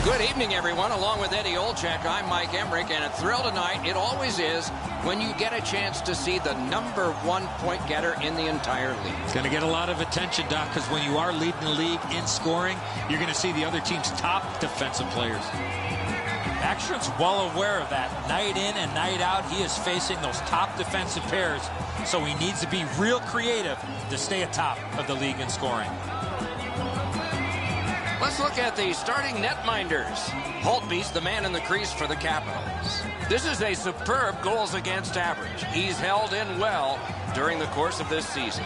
Good evening, everyone. Along with Eddie Olczyk, I'm Mike Emmerich, and a thrill tonight, it always is, when you get a chance to see the #1 point getter in the entire league. It's going to get a lot of attention, Doc, because when you are leading the league in scoring, you're going to see the other team's top defensive players. Backstrom's well aware of that. Night in and night out, he is facing those top defensive pairs, so he needs to be real creative to stay atop of the league in scoring. Let's look at the starting netminders. Holtby's the man in the crease for the Capitals. This is a superb goals against average. He's held in well during the course of this season.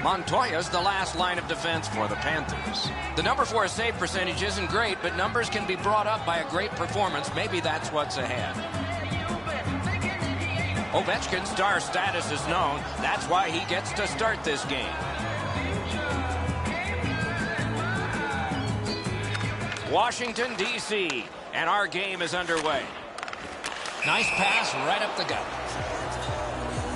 Montoya's the last line of defense for the Panthers. The #4 save percentage isn't great, but numbers can be brought up by a great performance. Maybe that's what's ahead. Ovechkin's star status is known. That's why he gets to start this game. Washington, D.C., and our game is underway. Nice pass right up the gut.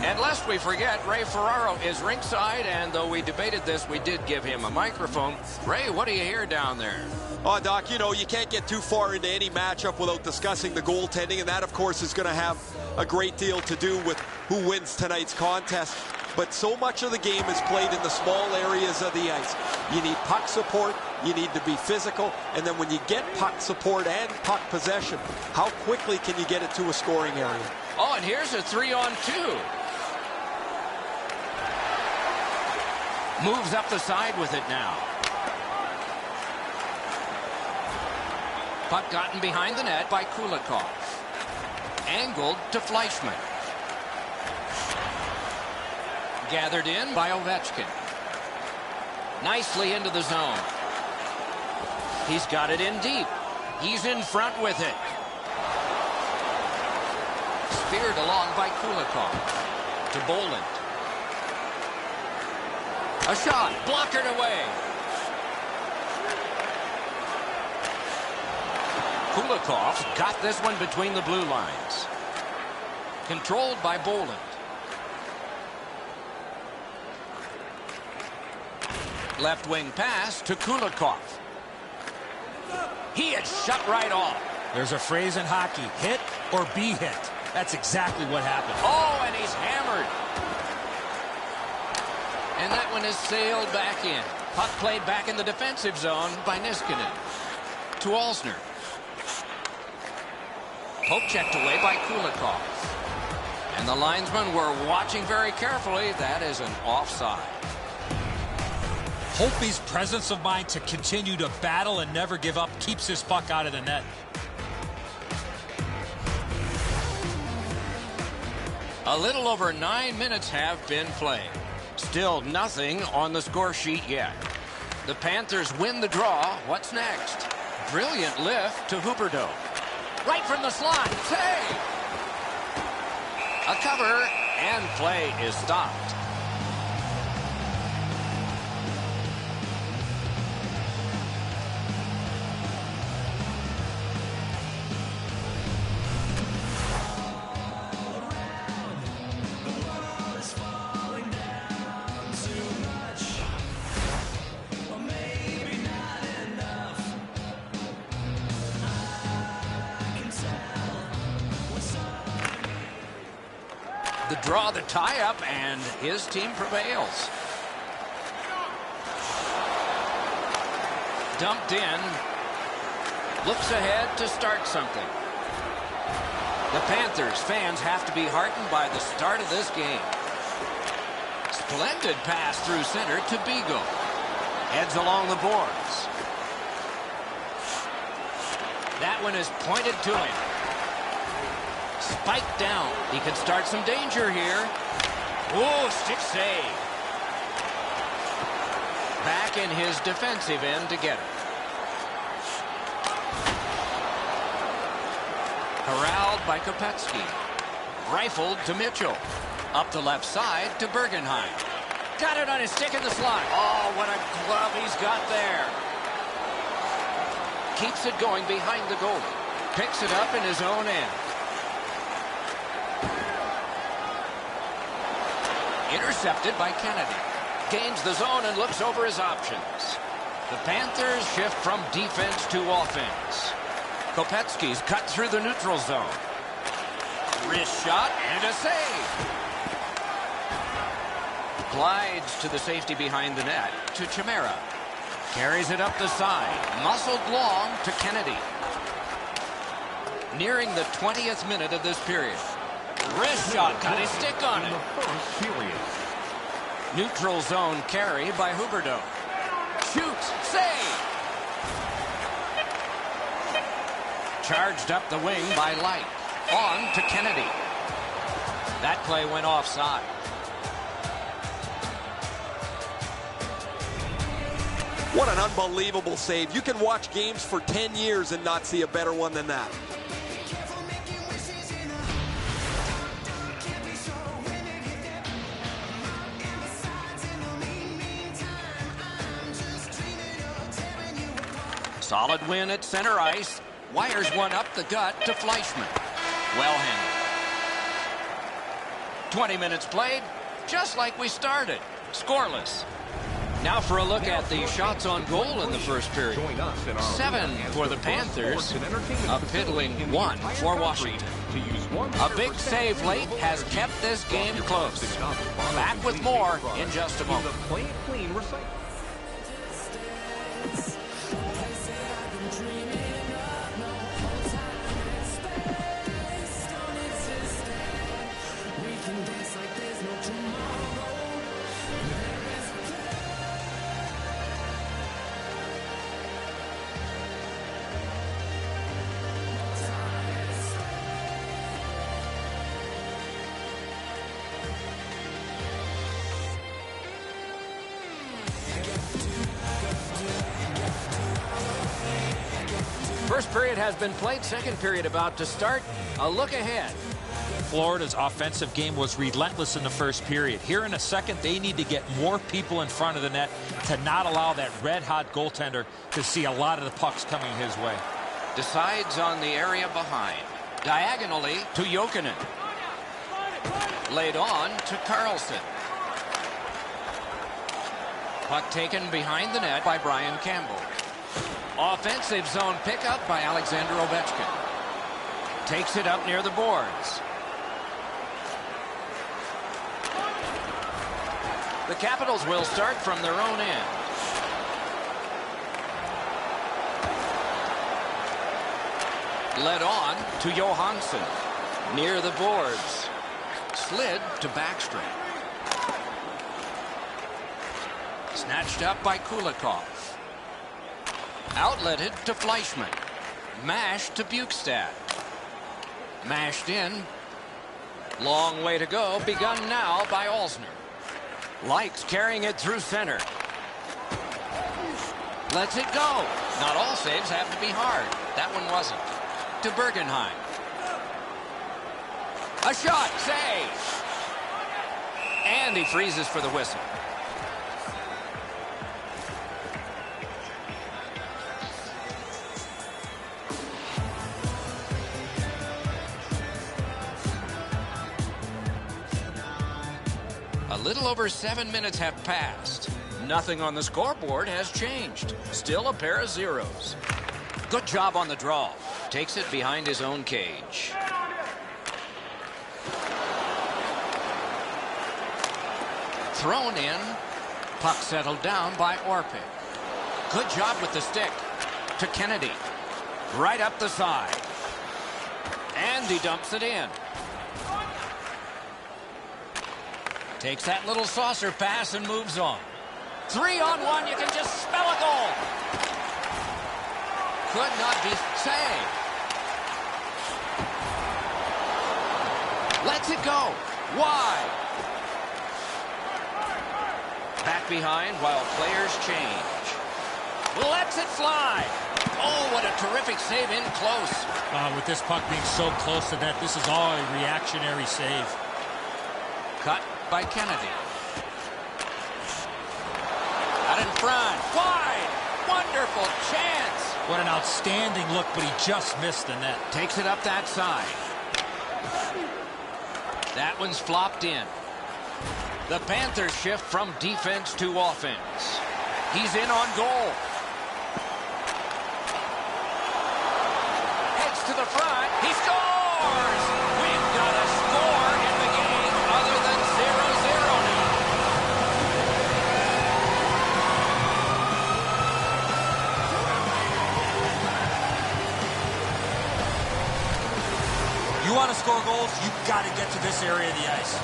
And lest we forget, Ray Ferraro is ringside, and though we debated this, we did give him a microphone. Ray, what do you hear down there? Oh, Doc, you know, you can't get too far into any matchup without discussing the goaltending, and that, of course, is going to have a great deal to do with who wins tonight's contest. But so much of the game is played in the small areas of the ice. You need puck support, you need to be physical, and then when you get puck support and puck possession, how quickly can you get it to a scoring area? Oh, and here's a 3-on-2. Moves up the side with it now. Puck gotten behind the net by Kulikov. Angled to Fleischmann. Gathered in by Ovechkin. Nicely into the zone. He's got it in deep. He's in front with it. Speared along by Kulikov. To Boland. A shot. Blockered away. Kulikov's got this one between the blue lines. Controlled by Boland. Left wing pass to Kulikov. He is shut right off. There's a phrase in hockey, hit or be hit. That's exactly what happened. Oh, and he's hammered. And that one is sailed back in. Puck played back in the defensive zone by Niskanen. To Alsner. Poke checked away by Kulikov. And the linesmen were watching very carefully. That is an offside. Holtby's presence of mind to continue to battle and never give up keeps his puck out of the net. A little over 9 minutes have been played. Still nothing on the score sheet yet. The Panthers win the draw. What's next? Brilliant lift to Huberdeau. Right from the slot. Save! A cover, and play is stopped. The draw, the tie-up, and his team prevails. Dumped in. Looks ahead to start something. The Panthers fans have to be heartened by the start of this game. Splendid pass through center to Beagle. Heads along the boards. That one is pointed to him. Spiked down. He could start some danger here. Oh, stick save. Back in his defensive end to get it. Corralled by Kopetsky. Rifled to Mitchell. Up the left side to Bergenheim. Got it on his stick in the slot. Oh, what a glove he's got there. Keeps it going behind the goalie. Picks it up in his own end. Intercepted by Kennedy. Gains the zone and looks over his options. The Panthers shift from defense to offense. Kopetsky's cut through the neutral zone. Wrist shot and a save. Glides to the safety behind the net to Chimera. Carries it up the side. Muscled long to Kennedy. Nearing the 20th minute of this period. Wrist shot, got his stick on it. Neutral zone carry by Huberdeau. Shoots, save. Charged up the wing by Light. On to Kennedy. That play went offside. What an unbelievable save. You can watch games for 10 years and not see a better one than that. Solid win at center ice. Wires one up the gut to Fleischmann. Well handled. 20 minutes played, just like we started. Scoreless. Now for a look at the shots on goal in the first period. 7 for the Panthers, a piddling 1 for Washington. A big save late has kept this game close. Back with more in just a moment. First period has been played. Second period about to start. A look ahead. Florida's offensive game was relentless in the first period. Here in the second, they need to get more people in front of the net to not allow that red-hot goaltender to see a lot of the pucks coming his way. Decides on the area behind. Diagonally to Jokinen. Laid on to Carlson. Puck taken behind the net by Brian Campbell. Offensive zone pickup by Alexander Ovechkin. Takes it up near the boards. The Capitals will start from their own end. Led on to Johansson. Near the boards. Slid to Backstrom. Snatched up by Kulikov. Outletted to Fleischmann. Mashed to Bukestad. Mashed in. Long way to go. Begun now by Alsner. Likes carrying it through center. Lets it go. Not all saves have to be hard. That one wasn't. To Bergenheim. A shot. Save. And he freezes for the whistle. A little over 7 minutes have passed. Nothing on the scoreboard has changed. Still a pair of zeros. Good job on the draw. Takes it behind his own cage. Thrown in. Puck settled down by Orpik. Good job with the stick. To Kennedy. Right up the side. And he dumps it in. Takes that little saucer pass and moves on. 3-on-1, you can just smell a goal. Could not be saved. Lets it go. Wide. Back behind while players change. Lets it fly. Oh, what a terrific save in close. With this puck being so close to that, this is all a reactionary save. Cut by Kennedy. Out in front. Wide. Wonderful chance. What an outstanding look, but he just missed the net. Takes it up that side. That one's flopped in. The Panthers shift from defense to offense. He's in on goal. You want to score goals, you've got to get to this area of the ice.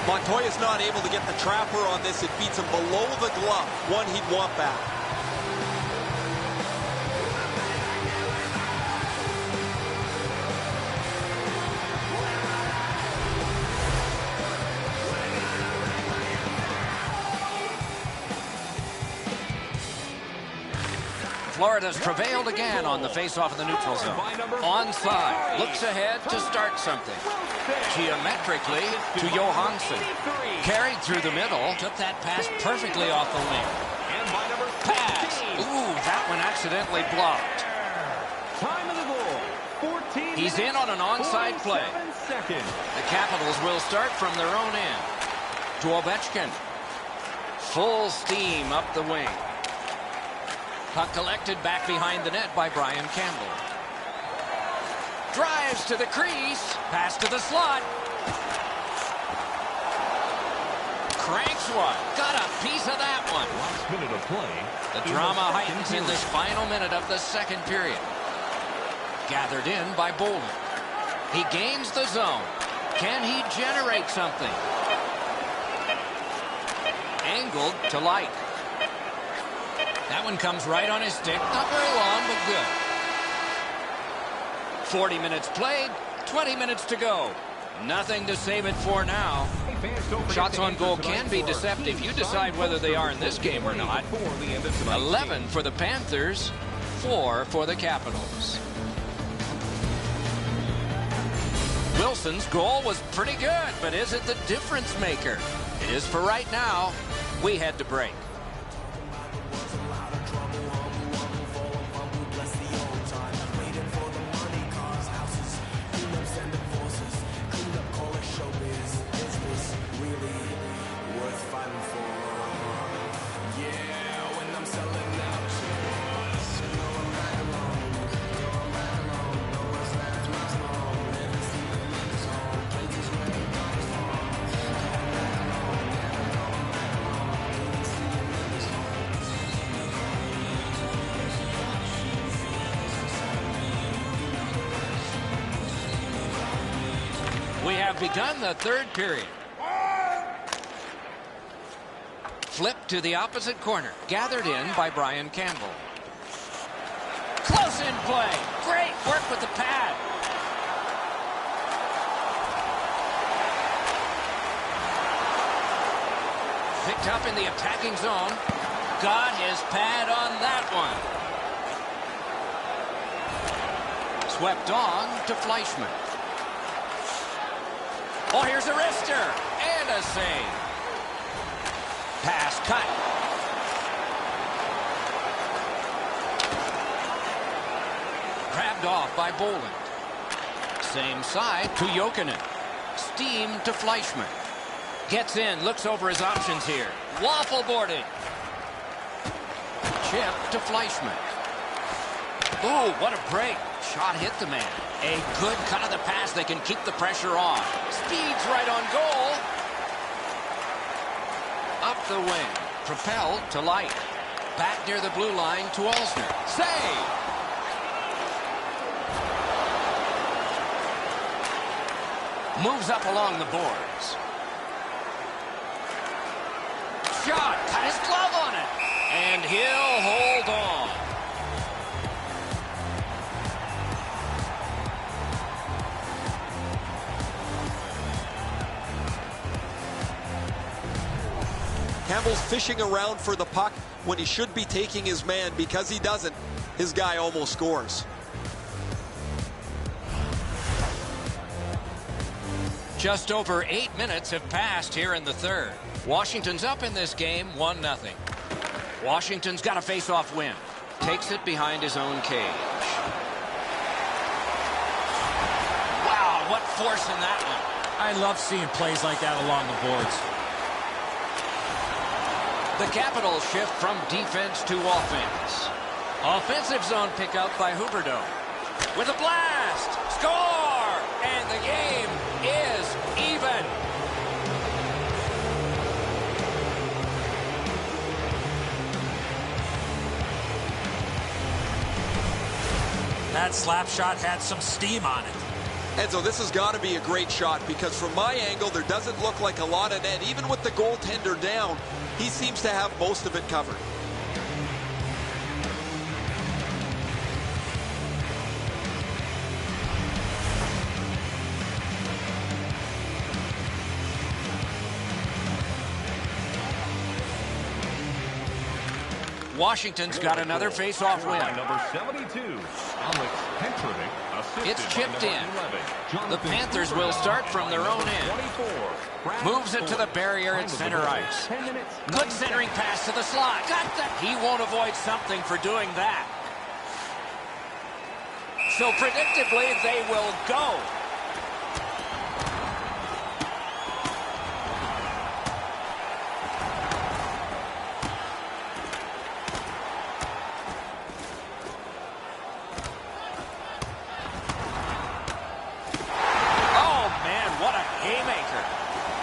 Montoya's not able to get the trapper on this. It beats him below the glove. One he'd want back. Florida's prevailed again on the face-off in the neutral zone. Onside. Looks ahead to start something. Geometrically to Johansson. Carried through the middle. Took that pass perfectly off the wing. Pass. Ooh, that one accidentally blocked. Time of the goal. 14. He's in on an onside play. The Capitals will start from their own end. To Ovechkin. Full steam up the wing. Puck collected back behind the net by Brian Campbell. Drives to the crease. Pass to the slot. Cranks one. Got a piece of that one. Last minute of play. The drama heightens in this final minute of the second period. Gathered in by Bolden. He gains the zone. Can he generate something? Angled to Light. That one comes right on his stick. Not very long, but good. 40 minutes played, 20 minutes to go. Nothing to save it for now. Shots on goal can be deceptive. You decide whether they are in this game or not. 11 for the Panthers, 4 for the Capitals. Wilson's goal was pretty good, but is it the difference maker? It is for right now. We head to break. We have begun the third period. Flip to the opposite corner. Gathered in by Brian Campbell. Close in play. Great work with the pad. Picked up in the attacking zone. Got his pad on that one. Swept on to Fleischmann. Oh, here's a wrister and a save. Pass cut. Grabbed off by Boland. Same side to Jokinen. Steam to Fleischmann. Gets in, looks over his options here. Waffle boarded. Chip to Fleischmann. Ooh, what a break. Shot hit the man. A good cut of the pass. They can keep the pressure on. Speeds right on goal. Up the wing. Propelled to Light. Back near the blue line to Alsner. Save! Moves up along the boards. Shot. Got his glove on it. And he'll hold on. Campbell's fishing around for the puck when he should be taking his man. Because he doesn't, his guy almost scores. Just over 8 minutes have passed here in the third. Washington's up in this game 1-0. Washington's got a face-off win. Takes it behind his own cage. Wow, what force in that one. I love seeing plays like that along the boards. The Capitals shift from defense to offense. Offensive zone pickup by Huberdeau. With a blast! Score! And the game is even. That slap shot had some steam on it. Enzo, this has got to be a great shot because from my angle, there doesn't look like a lot of net. Even with the goaltender down, he seems to have most of it covered. Washington's got another face-off win. Number 72, Alex Petrovic, It's chipped in. The Panthers will start from their own end. Moves it to the barrier at center ice. Good centering pass to the slot. Got that. He won't avoid something for doing that. So predictably, they will go.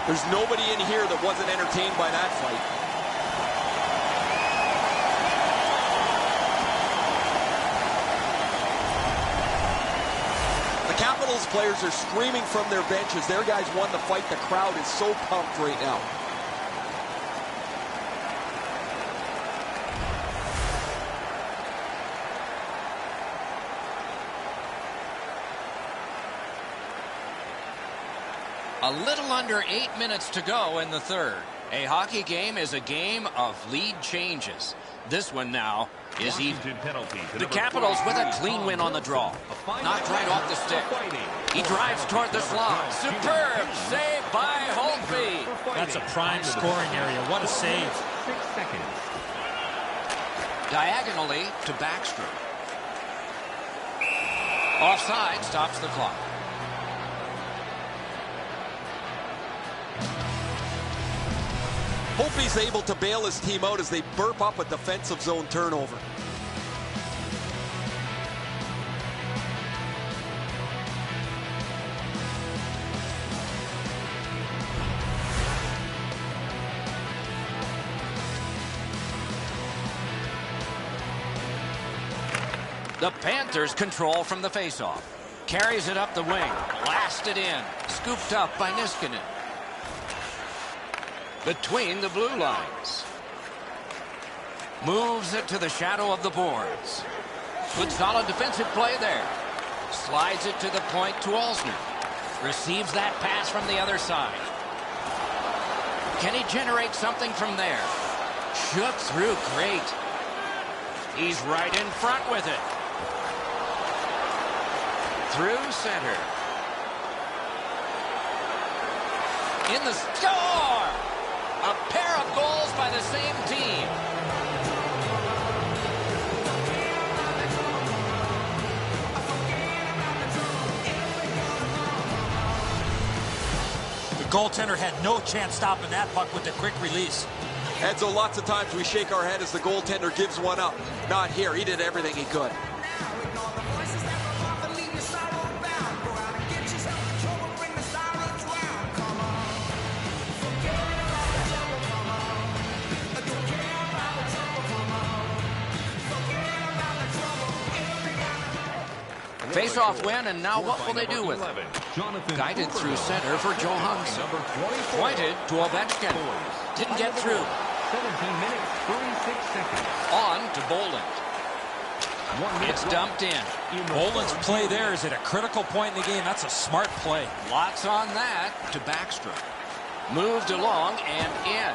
There's nobody in here that wasn't entertained by that fight. The Capitals players are screaming from their benches. Their guys won the fight. The crowd is so pumped right now. A little under 8 minutes to go in the third. A hockey game is a game of lead changes. This one now is even. The Capitals with a clean win on the draw. Knocked right off the stick. He drives toward the slot. Superb save by Holtby. That's a prime scoring area. What a save. 6 seconds. Diagonally to Backstrom. Offside stops the clock. Hope he's able to bail his team out as they burp up a defensive zone turnover. The Panthers control from the faceoff. Carries it up the wing. Blasted in. Scooped up by Niskanen. Between the blue lines. Moves it to the shadow of the boards. Good solid defensive play there. Slides it to the point to Alsner. Receives that pass from the other side. Can he generate something from there? Shook through great. He's right in front with it. Through center. In the score! A pair of goals by the same team. The goaltender had no chance stopping that puck with the quick release. Enzo, lots of times we shake our head as the goaltender gives one up. Not here. He did everything he could. Face-off win, and now what will they do with it? Guided through center for Johansson. Pointed to Ovechkin. Didn't get through. 17 minutes, 36 seconds. On to Boland. It's dumped in. Boland's play there is at a critical point in the game. That's a smart play. Lots on that to Backstrom. Moved along and in.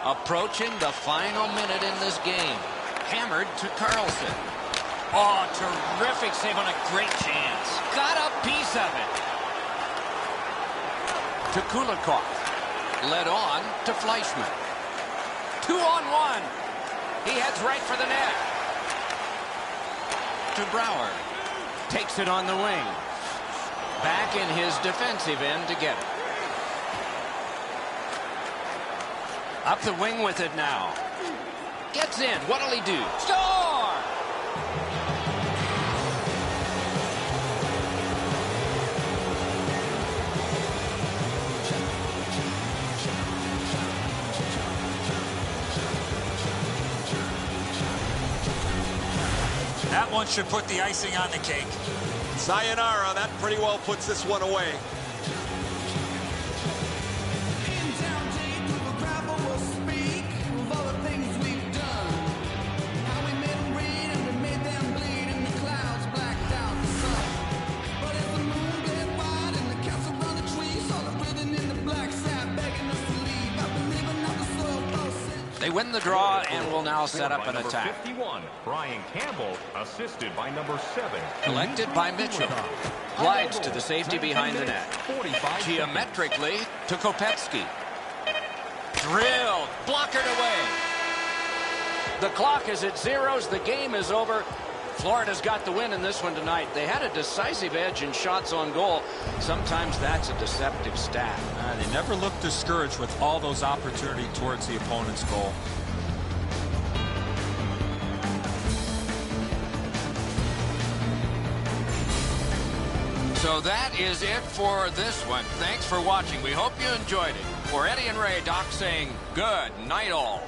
Approaching the final minute in this game. Hammered to Carlson. Oh, terrific save on a great chance. Got a piece of it. To Kulikov. Led on to Fleischmann. 2-on-1. He heads right for the net. To Brouwer. Takes it on the wing. Back in his defensive end to get it. Up the wing with it now. Gets in. What'll he do? Score! That one should put the icing on the cake. Sayonara, that pretty well puts this one away. They win the draw and will now set up an attack. 51, Brian Campbell, assisted by number 7. Collected by Mitchell. Glides to the safety behind the net. 45 Geometrically to Kopetsky. Drilled. Blockered away. The clock is at zeros. The game is over. Florida's got the win in this one tonight. They had a decisive edge in shots on goal. Sometimes that's a deceptive stat. They never look discouraged with all those opportunities towards the opponent's goal. So that is it for this one. Thanks for watching. We hope you enjoyed it. For Eddie and Ray, Doc saying good night all.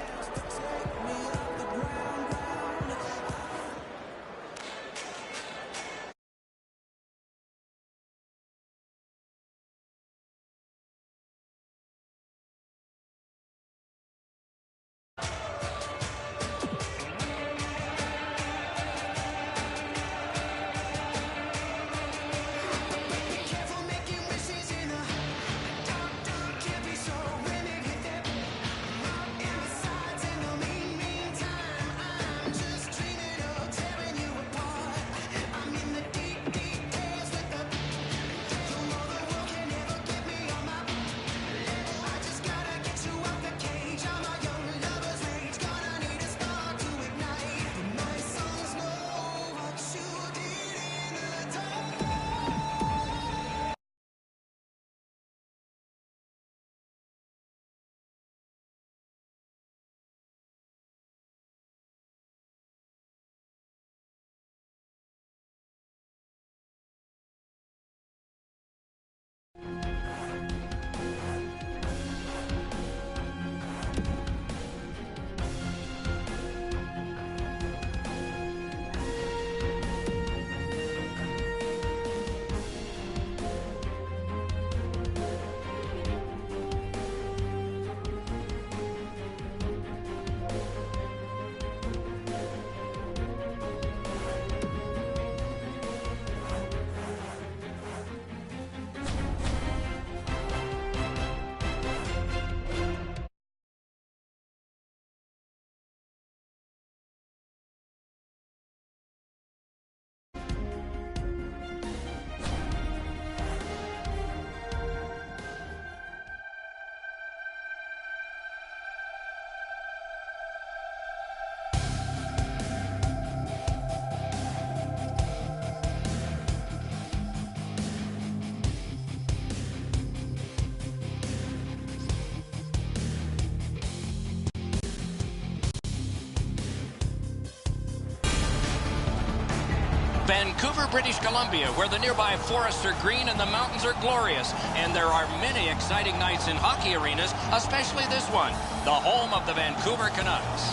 Vancouver, British Columbia, where the nearby forests are green and the mountains are glorious. And there are many exciting nights in hockey arenas, especially this one, the home of the Vancouver Canucks.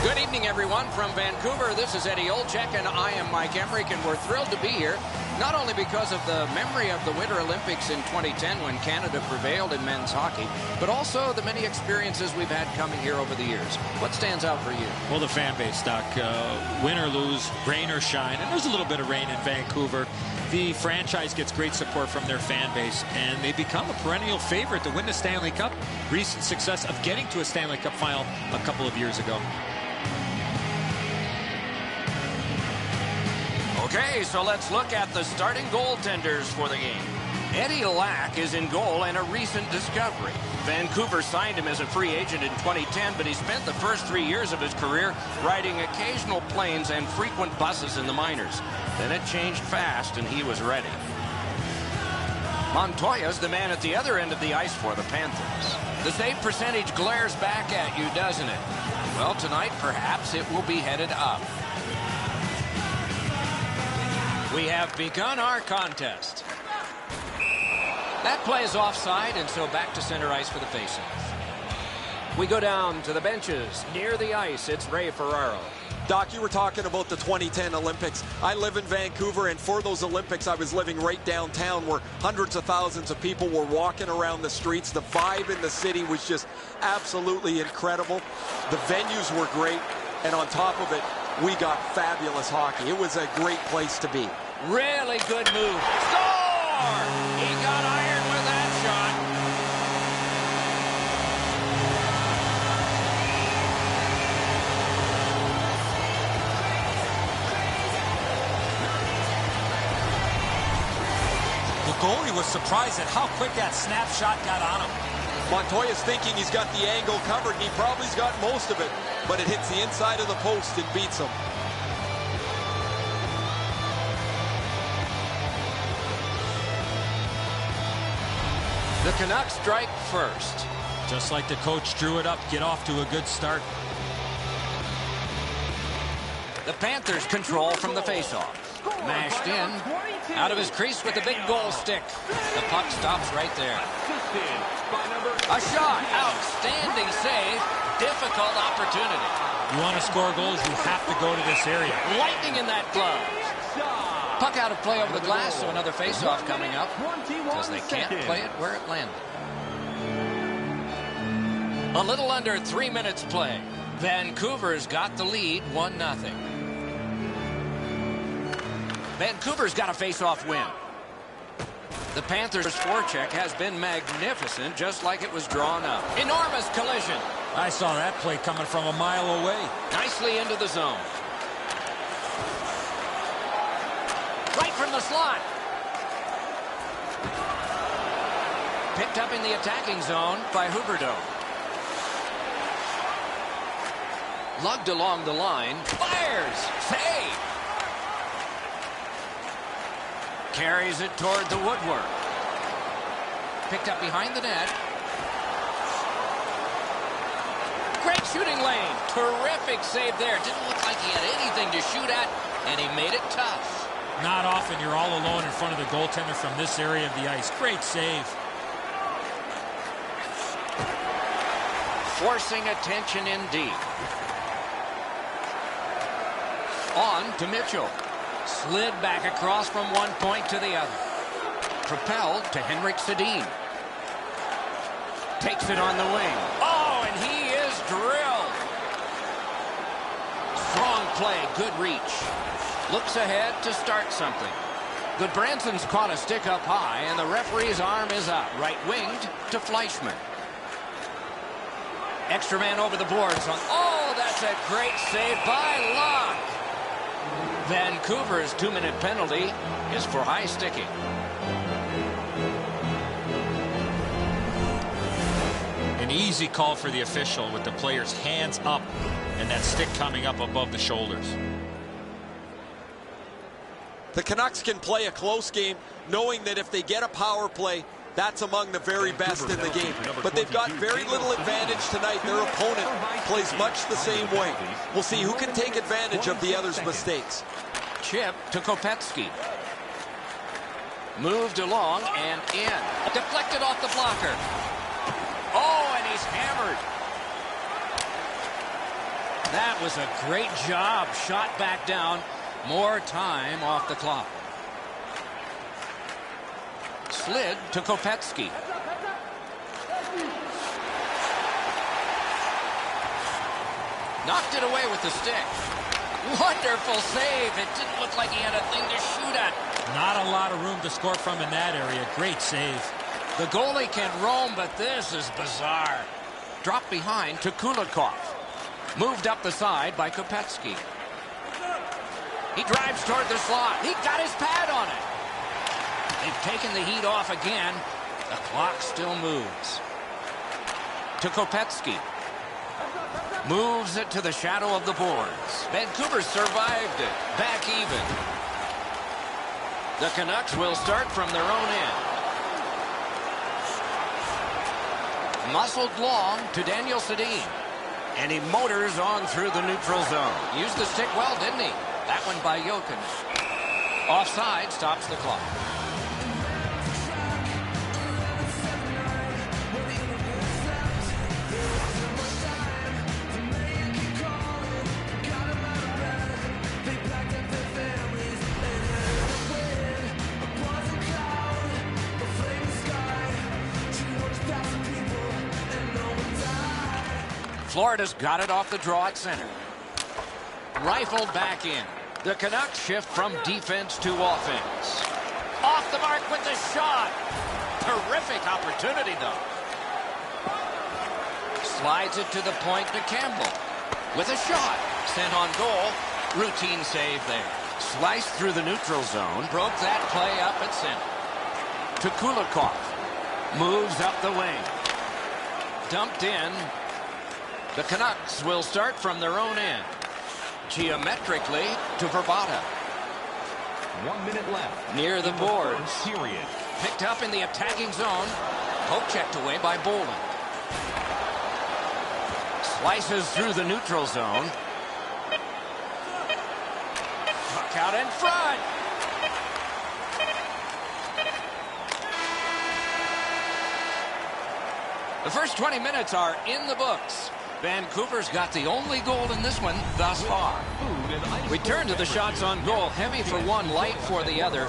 Good evening, everyone. From Vancouver, this is Eddie Olczyk, and I am Mike Emmerich, and we're thrilled to be here, not only because of the memory of the Winter Olympics in 2010 when Canada prevailed in men's hockey, but also the many experiences we've had coming here over the years. What stands out for you? Well, the fan base, Doc. Win or lose, rain or shine, and there's a little bit of rain in Vancouver. The franchise gets great support from their fan base, and they become a perennial favorite to win the Stanley Cup. Recent success of getting to a Stanley Cup final a couple of years ago. Okay, so let's look at the starting goaltenders for the game. Eddie Lack is in goal and a recent discovery. Vancouver signed him as a free agent in 2010, but he spent the first 3 years of his career riding occasional planes and frequent buses in the minors. Then it changed fast, and he was ready. Montoya's the man at the other end of the ice for the Panthers. The save percentage glares back at you, doesn't it? Well, tonight, perhaps it will be headed up. We have begun our contest. That play is offside, and so back to center ice for the faceoff. We go down to the benches. Near the ice, it's Ray Ferraro. Doc, you were talking about the 2010 Olympics. I live in Vancouver, and for those Olympics, I was living right downtown where hundreds of thousands of people were walking around the streets. The vibe in the city was just absolutely incredible. The venues were great, and on top of it, we got fabulous hockey. It was a great place to be. Really good move. Score! He got iron with that shot. The goalie was surprised at how quick that snapshot got on him. Montoya's thinking he's got the angle covered, and he probably's got most of it, but it hits the inside of the post and beats him. The Canucks strike first. Just like the coach drew it up, get off to a good start. The Panthers control from the faceoff. Mashed in. Out of his crease with the big goal stick. The puck stops right there. A shot. Outstanding save. Difficult opportunity. You want to score goals, you have to go to this area. Lightning in that glove. Puck out of play over the glass, so another faceoff coming up because they can't play it where it landed. A little under 3 minutes play. Vancouver's got the lead 1-0. Vancouver's got a face-off win. The Panthers' forecheck has been magnificent, just like it was drawn up. Enormous collision. I saw that play coming from a mile away. Nicely into the zone. Right from the slot. Picked up in the attacking zone by Huberdeau. Lugged along the line. Fires. Save. Carries it toward the woodwork. Picked up behind the net. Great shooting lane. Terrific save there. Didn't look like he had anything to shoot at, and he made it tough. Not often you're all alone in front of the goaltender from this area of the ice. Great save. Forcing attention indeed. On to Mitchell. Slid back across from one point to the other. Propelled to Henrik Sedin. Takes it on the wing. Oh, and he is drilled. Strong play, good reach. Looks ahead to start something. Goodbranson's caught a stick up high, and the referee's arm is up. Right-winged to Fleischmann. Extra man over the boards. Oh, that's a great save by Locke. Vancouver's 2-minute penalty is for high sticking. An easy call for the official with the player's hands up and that stick coming up above the shoulders. The Canucks can play a close game knowing that if they get a power play, that's among the very best in the game. But they've got very little advantage tonight. Their opponent plays much the same way. We'll see who can take advantage of the other's mistakes. Chip to Kopetsky. Moved along and in. Deflected off the blocker. Oh, and he's hammered. That was a great job. Shot back down. More time off the clock. Slid to Kopetsky. Knocked it away with the stick. Wonderful save. It didn't look like he had a thing to shoot at. Not a lot of room to score from in that area. Great save. The goalie can roam, but this is bizarre. Dropped behind to Kulikov. Moved up the side by Kopetsky. He drives toward the slot. He got his pad on it. They've taken the heat off again. The clock still moves. To Kopetsky. Moves it to the shadow of the boards. Vancouver survived it. Back even. The Canucks will start from their own end. Muscled long to Daniel Sedin. And he motors on through the neutral zone. Used the stick well, didn't he? That one by Jokin. Offside stops the clock. Florida's got it off the draw at center. Rifled back in. The Canucks shift from defense to offense. Off the mark with the shot. Terrific opportunity, though. Slides it to the point to Campbell. With a shot. Sent on goal. Routine save there. Sliced through the neutral zone. Broke that play up at center. To Kulikov. Moves up the wing. Dumped in. The Canucks will start from their own end. Geometrically to Verbata. 1 minute left. Near the boards. Period. Picked up in the attacking zone. Poke checked away by Bolden. Slices through the neutral zone. Puck out in front. The first 20 minutes are in the books. Vancouver's got the only goal in this one thus far. We turn to the shots on goal. Heavy for one, light for the other.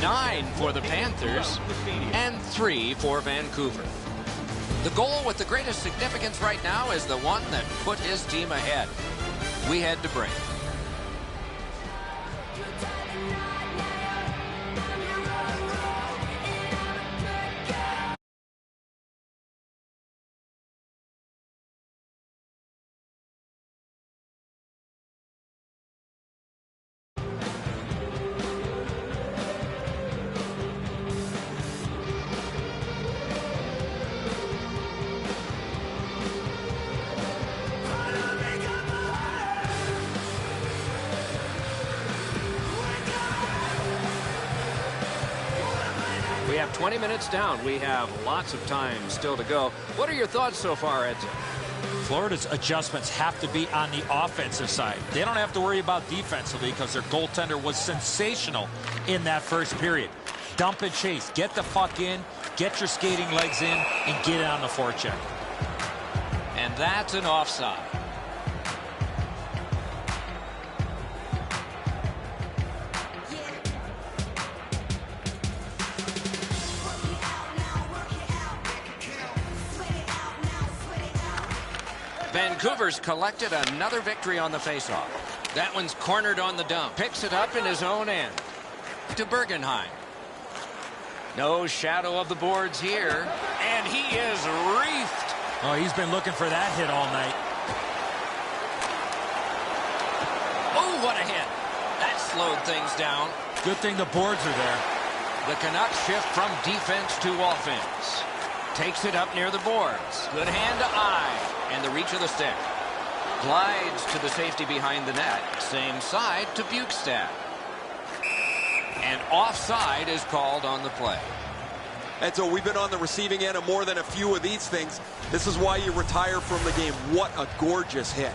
9 for the Panthers and 3 for Vancouver. The goal with the greatest significance right now is the one that put his team ahead. We head to break. We have 20 minutes down. We have lots of time still to go. What are your thoughts so far, Edzo? Florida's adjustments have to be on the offensive side. They don't have to worry about defensively because their goaltender was sensational in that first period. Dump and chase. Get the puck in, get your skating legs in, and get it on the forecheck. And that's an offside. Vancouver's collected another victory on the faceoff. That one's cornered on the dump. Picks it up in his own end. To Bergenheim. No shadow of the boards here. And he is reefed. Oh, he's been looking for that hit all night. Oh, what a hit. That slowed things down. Good thing the boards are there. The Canucks shift from defense to offense. Takes it up near the boards. Good hand to eye. And the reach of the stick. Glides to the safety behind the net. Same side to Bukestad. And offside is called on the play. And so we've been on the receiving end of more than a few of these things. This is why you retire from the game. What a gorgeous hit.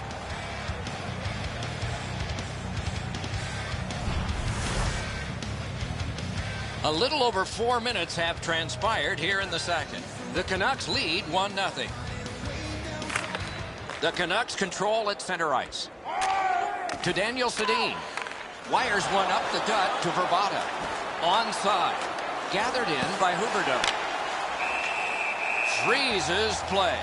A little over 4 minutes have transpired here in the second. The Canucks lead 1-0. The Canucks control at center ice. To Daniel Sedin. Wires one up the gut to Verbata. Onside. Gathered in by Huberdeau. Freezes play.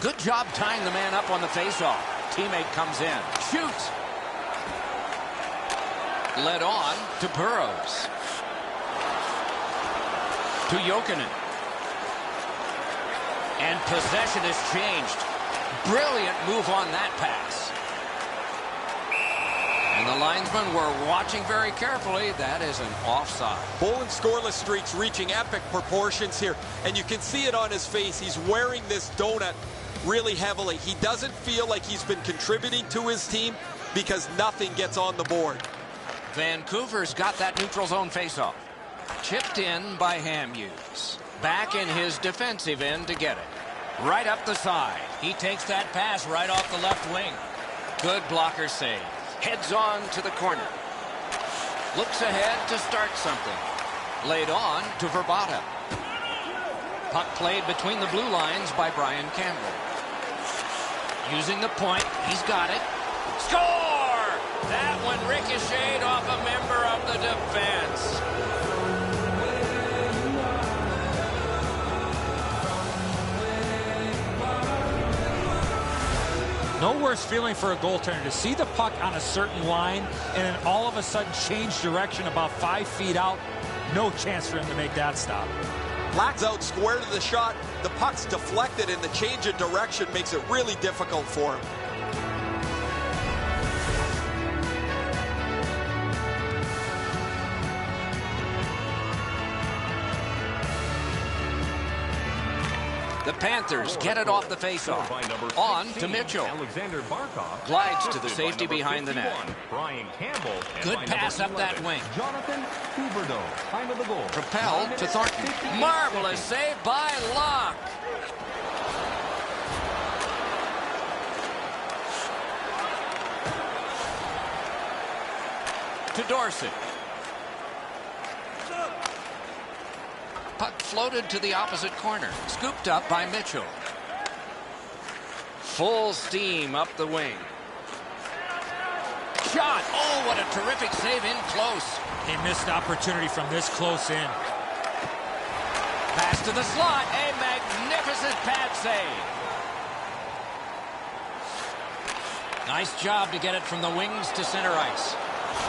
Good job tying the man up on the faceoff. Teammate comes in. Shoots. Led on to Burrows. To Jokinen. And possession is changed. Brilliant move on that pass. And the linesmen were watching very carefully. That is an offside. Boland's scoreless streak's reaching epic proportions here. And you can see it on his face. He's wearing this donut really heavily. He doesn't feel like he's been contributing to his team because nothing gets on the board. Vancouver's got that neutral zone faceoff. Chipped in by Hamhuis. Back in his defensive end to get it. Right up the side. He takes that pass right off the left wing. Good blocker save. Heads on to the corner. Looks ahead to start something. Laid on to Verbata. Puck played between the blue lines by Brian Campbell. Using the point, he's got it. Score! That one ricocheted off a member of the defense. No worse feeling for a goaltender to see the puck on a certain line and then all of a sudden change direction about 5 feet out. No chance for him to make that stop. Black's out square to the shot. The puck's deflected, and the change of direction makes it really difficult for him. The Panthers get it off the faceoff. On to Mitchell. Glides to the safety behind the net. Good pass up that wing. Propelled to Thornton. Marvelous save by Locke. To Dorsey. Puck floated to the opposite corner. Scooped up by Mitchell. Full steam up the wing. Shot. Oh, what a terrific save in close. A missed opportunity from this close in. Pass to the slot. A magnificent pad save. Nice job to get it from the wings to center ice.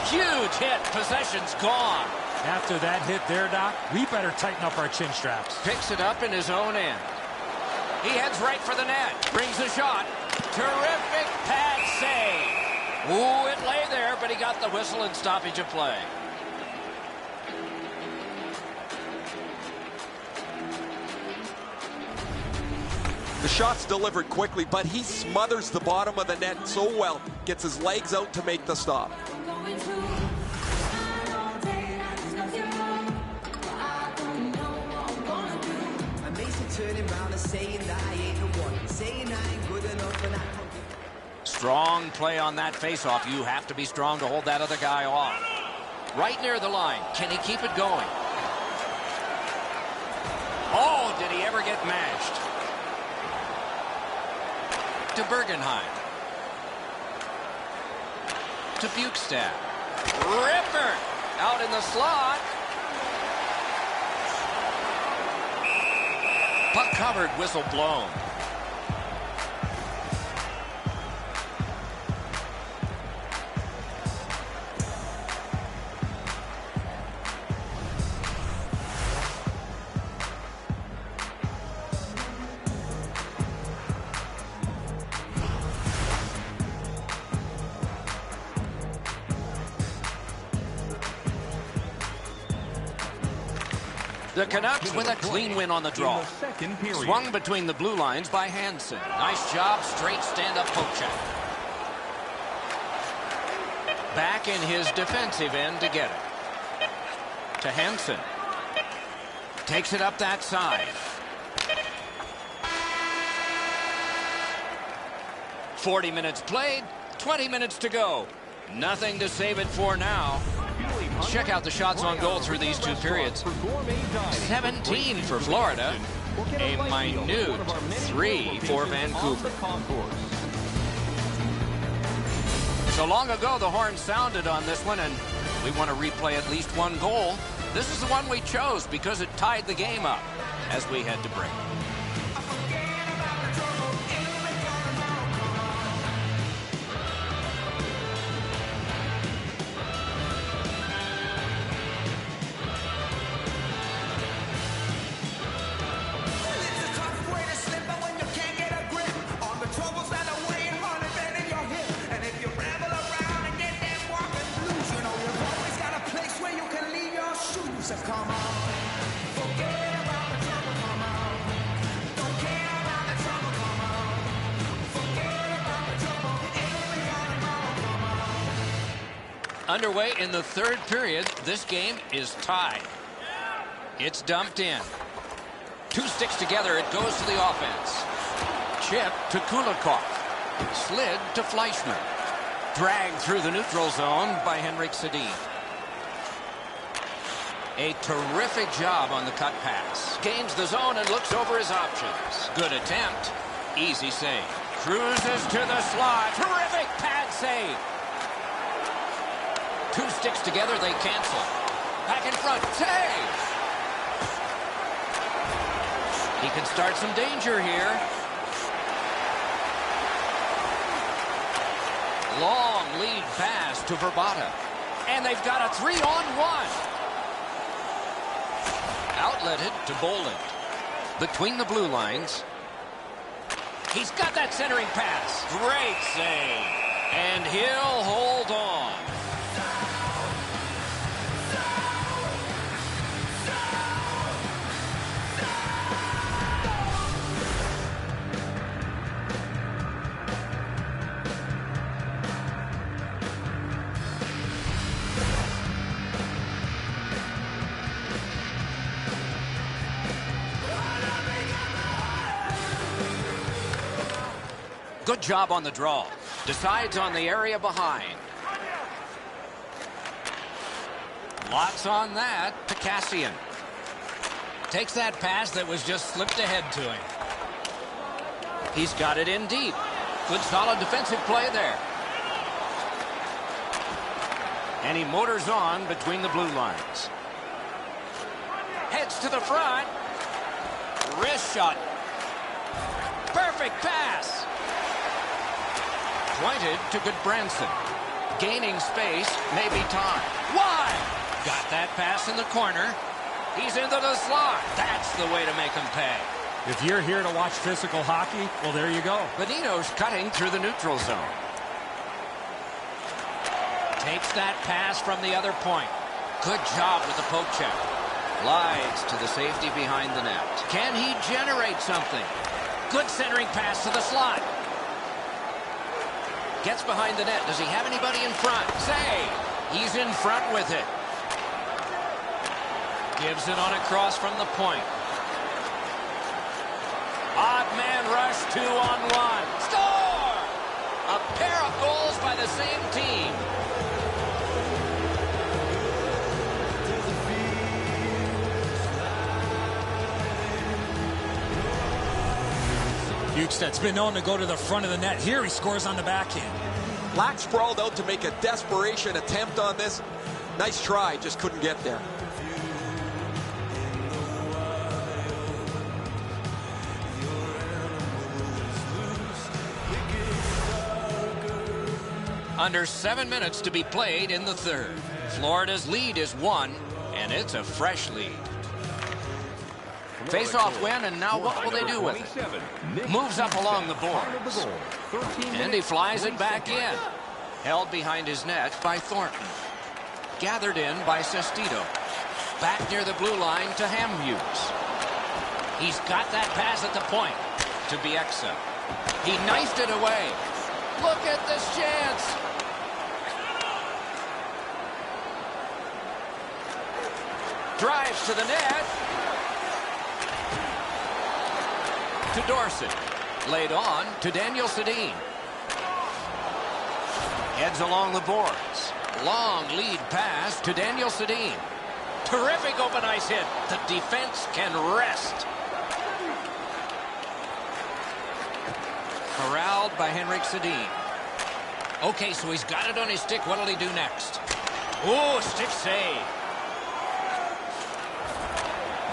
Huge hit. Possession's gone. After that hit there, Doc, we better tighten up our chin straps. Picks it up in his own end. He heads right for the net. Brings the shot. Terrific pad save. Ooh, it lay there, but he got the whistle and stoppage of play. The shot's delivered quickly, but he smothers the bottom of the net so well. Gets his legs out to make the stop. Strong play on that faceoff. You have to be strong to hold that other guy off. Right near the line. Can he keep it going? Oh, did he ever get mashed? To Bergenheim. To Bukestad. Ripper out in the slot. Puck covered, whistle blown. The Canucks with a clean win on the draw. Swung between the blue lines by Hansen. Nice job, straight stand-up poke check. Back in his defensive end to get it. To Hansen. Takes it up that side. 40 minutes played, 20 minutes to go. Nothing to save it for now. Check out the shots on goal through these two periods. 17 for Florida, a minute 3 for Vancouver. So long ago the horn sounded on this one, and we want to replay at least one goal. This is the one we chose because it tied the game up as we head to break. Underway in the third period. This game is tied. It's dumped in. Two sticks together. It goes to the offense. Chip to Kulikov. Slid to Fleischmann. Dragged through the neutral zone by Henrik Sedin. A terrific job on the cut pass. Gains the zone and looks over his options. Good attempt. Easy save. Cruises to the slot. Terrific pad save. Two sticks together, they cancel. Back in front. Save. He can start some danger here. Long lead pass to Verbata. And they've got a 3-on-1. Outletted to Boland. Between the blue lines. He's got that centering pass. Great save. And he'll hold on. Good job on the draw. Decides on the area behind. Lots on that to Cassian. Takes that pass that was just slipped ahead to him. He's got it in deep. Good solid defensive play there. And he motors on between the blue lines. Heads to the front. Wrist shot. Perfect pass. Pointed to Goodbranson. Gaining space, maybe time. Wide! Got that pass in the corner. He's into the slot. That's the way to make him pay. If you're here to watch physical hockey, well, there you go. Benito's cutting through the neutral zone. Takes that pass from the other point. Good job with the poke check. Glides to the safety behind the net. Can he generate something? Good centering pass to the slot. Gets behind the net. Does he have anybody in front? Save. He's in front with it. Gives it on a cross from the point. Odd man rush, 2-on-1. Score! A pair of goals by the same team. Bukestad's been known to go to the front of the net. Here he scores on the backhand. Black sprawled out to make a desperation attempt on this. Nice try, just couldn't get there. Under 7 minutes to be played in the third. Florida's lead is 1, and it's a fresh lead. Face-off win, and now what will they do with it? Moves up along the boards. And he flies it back in. Held behind his net by Thornton. Gathered in by Sestito. Back near the blue line to Hamhuis. He's got that pass at the point to Bieksa. He knifed it away. Look at this chance. Drives to the net. To Dorsett. Laid on to Daniel Sedin. Heads along the boards. Long lead pass to Daniel Sedin. Terrific open ice hit. The defense can rest. Corralled by Henrik Sedin. Okay, so he's got it on his stick. What'll he do next? Oh, stick save.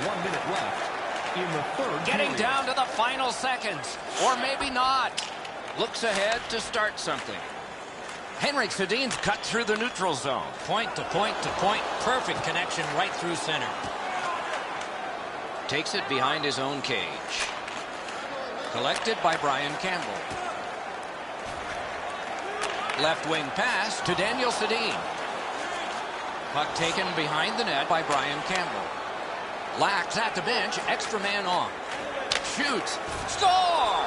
1 minute left in the third Getting period. down to the final seconds. Or maybe not. Looks ahead to start something. Henrik Sedin's cut through the neutral zone. Point to point to point. Perfect connection right through center. Takes it behind his own cage. Collected by Brian Campbell. Left wing pass to Daniel Sedin. Puck taken behind the net by Brian Campbell. Lax at the bench, extra man on. Shoots. Score!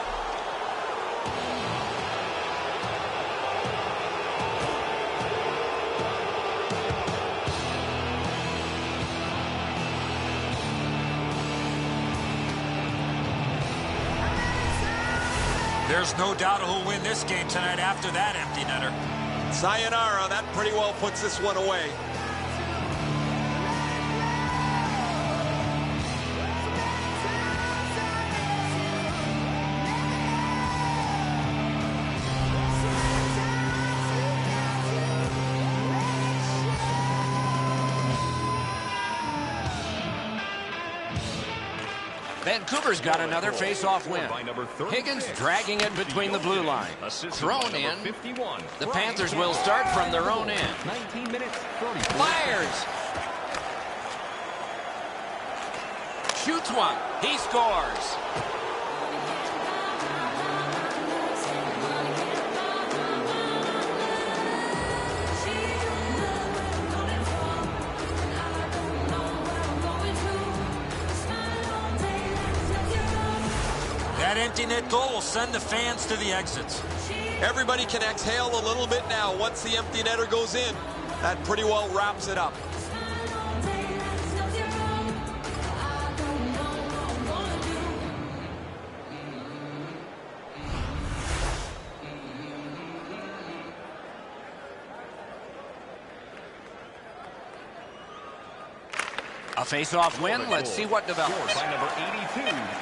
There's no doubt who'll win this game tonight after that empty netter. Sayonara, that pretty well puts this one away. Vancouver's got another face-off win. Higgins dragging it between the blue line. Thrown in. The Panthers will start from their own end. 19 minutes, 30. Fires. Shoots one. He scores. That empty net goal will send the fans to the exits. Everybody can exhale a little bit now. Once the empty netter goes in, that pretty well wraps it up. A face-off win. Let's see what develops. By number 82,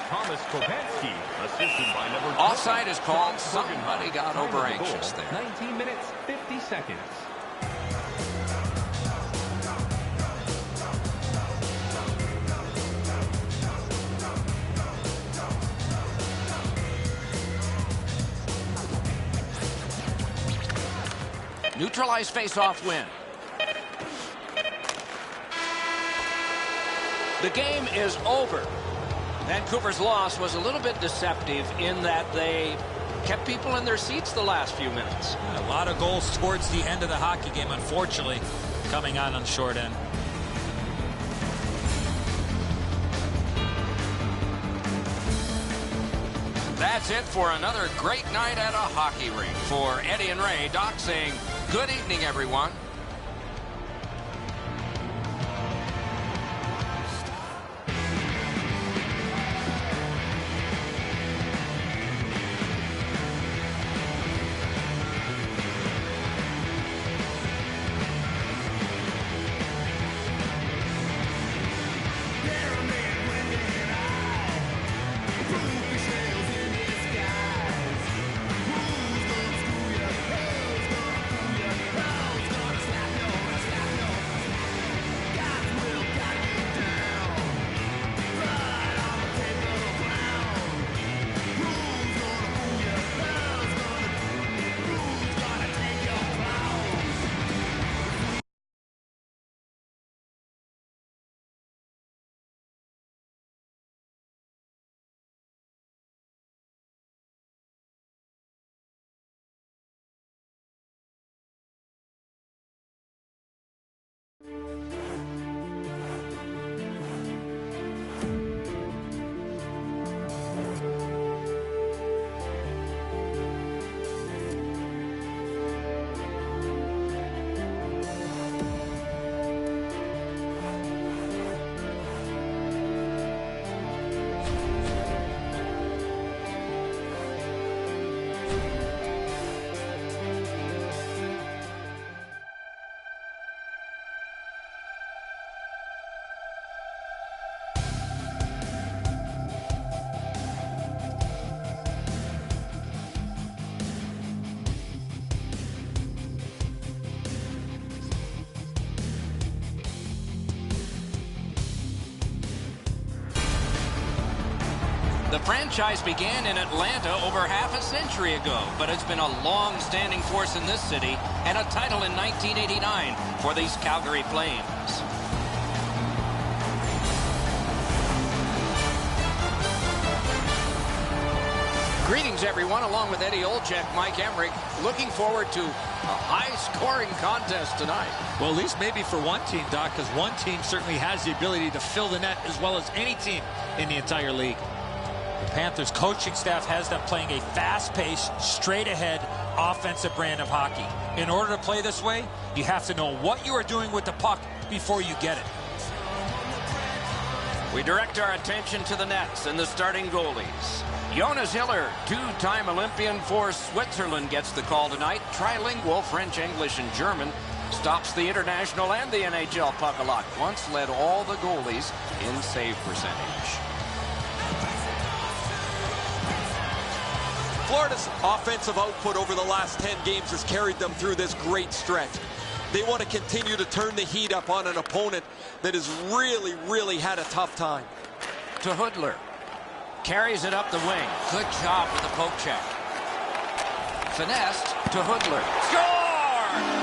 Thomas Kovansky, assisted by number 20. Offside is called. Somebody got over anxious there. 19 minutes, 50 seconds. Neutralized face-off win. The game is over. Vancouver's loss was a little bit deceptive in that they kept people in their seats the last few minutes. A lot of goals towards the end of the hockey game, unfortunately, coming on the short end. That's it for another great night at a hockey rink. For Eddie and Ray, Doc saying good evening, everyone. The franchise began in Atlanta over half a century ago, but it's been a long-standing force in this city and a title in 1989 for these Calgary Flames. Greetings, everyone. Along with Eddie Olczyk, Mike Emmerich, looking forward to a high-scoring contest tonight. Well, at least maybe for one team, Doc, because one team certainly has the ability to fill the net as well as any team in the entire league. The Panthers coaching staff has them playing a fast-paced, straight-ahead, offensive brand of hockey. In order to play this way, you have to know what you are doing with the puck before you get it. We direct our attention to the nets and the starting goalies. Jonas Hiller, two-time Olympian for Switzerland, gets the call tonight. Trilingual French, English, and German. Stops the international and the NHL puck a lot. Once led all the goalies in save percentage. Florida's offensive output over the last 10 games has carried them through this great stretch. They want to continue to turn the heat up on an opponent that has really had a tough time. To Hoodler. Carries it up the wing. Good job with the poke check. Finessed to Hoodler. Score!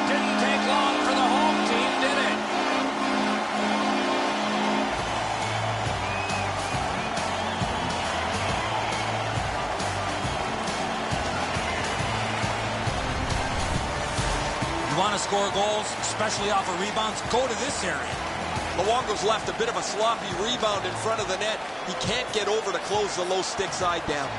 Didn't take long for the home team, did it? You want to score goals, especially off of rebounds, go to this area. Luongo's left a bit of a sloppy rebound in front of the net. He can't get over to close the low stick side down.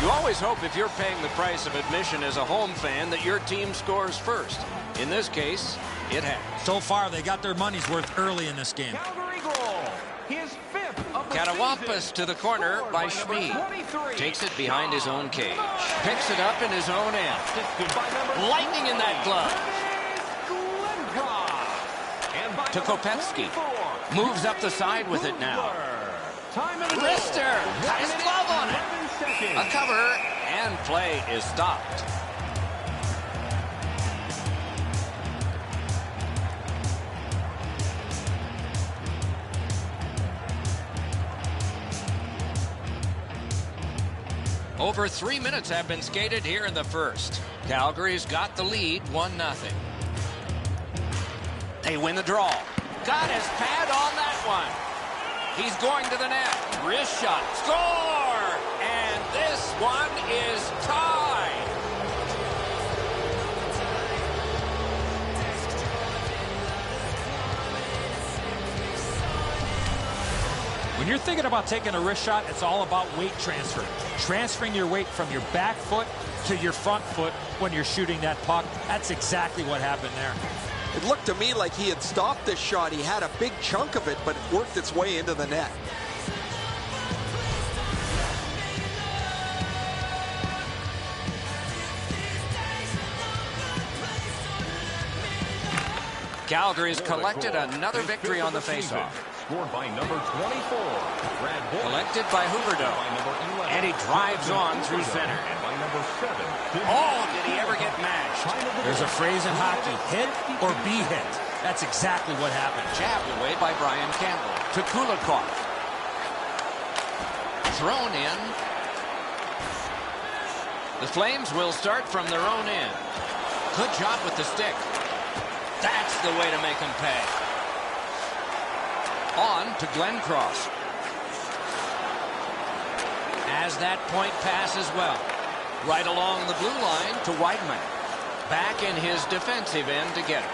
You always hope if you're paying the price of admission as a home fan that your team scores first. In this case, it has. So far, they got their money's worth early in this game. Calgary goal. His 5th of the Katawampus season. to the corner Scored by number Schmid. 23. Takes it behind his own cage. Picks it up in his own end. Assisted by number Lightning in that glove. And by To number Kopetsky. 24, Moves up the side with it now. Time of the goal. Wrister. Got his glove on it. 11 seconds. A cover, and play is stopped. Over 3 minutes have been skated here in the first. Calgary's got the lead, 1-0. They win the draw. Got his pad on that one. He's going to the net. Wrist shot. Score! And this one is tied. When you're thinking about taking a wrist shot, it's all about weight transfer. Transferring your weight from your back foot to your front foot when you're shooting that puck. That's exactly what happened there. It looked to me like he had stopped this shot. He had a big chunk of it, but it worked its way into the net. Calgary's collected another victory on the faceoff. Scored by number 24. Brad Boyd. Collected by Huberdeau. By number 11. And he drives on through center. And by number 7. Oh, did he ever get mashed? There's a phrase in hockey, hit or be hit. That's exactly what happened. Jabbed away by Brian Campbell. To Kulikov. Thrown in. The Flames will start from their own end. Good job with the stick. That's the way to make them pay. On to Glencross. As that point pass as well. Right along the blue line to Weidman. Back in his defensive end to get it.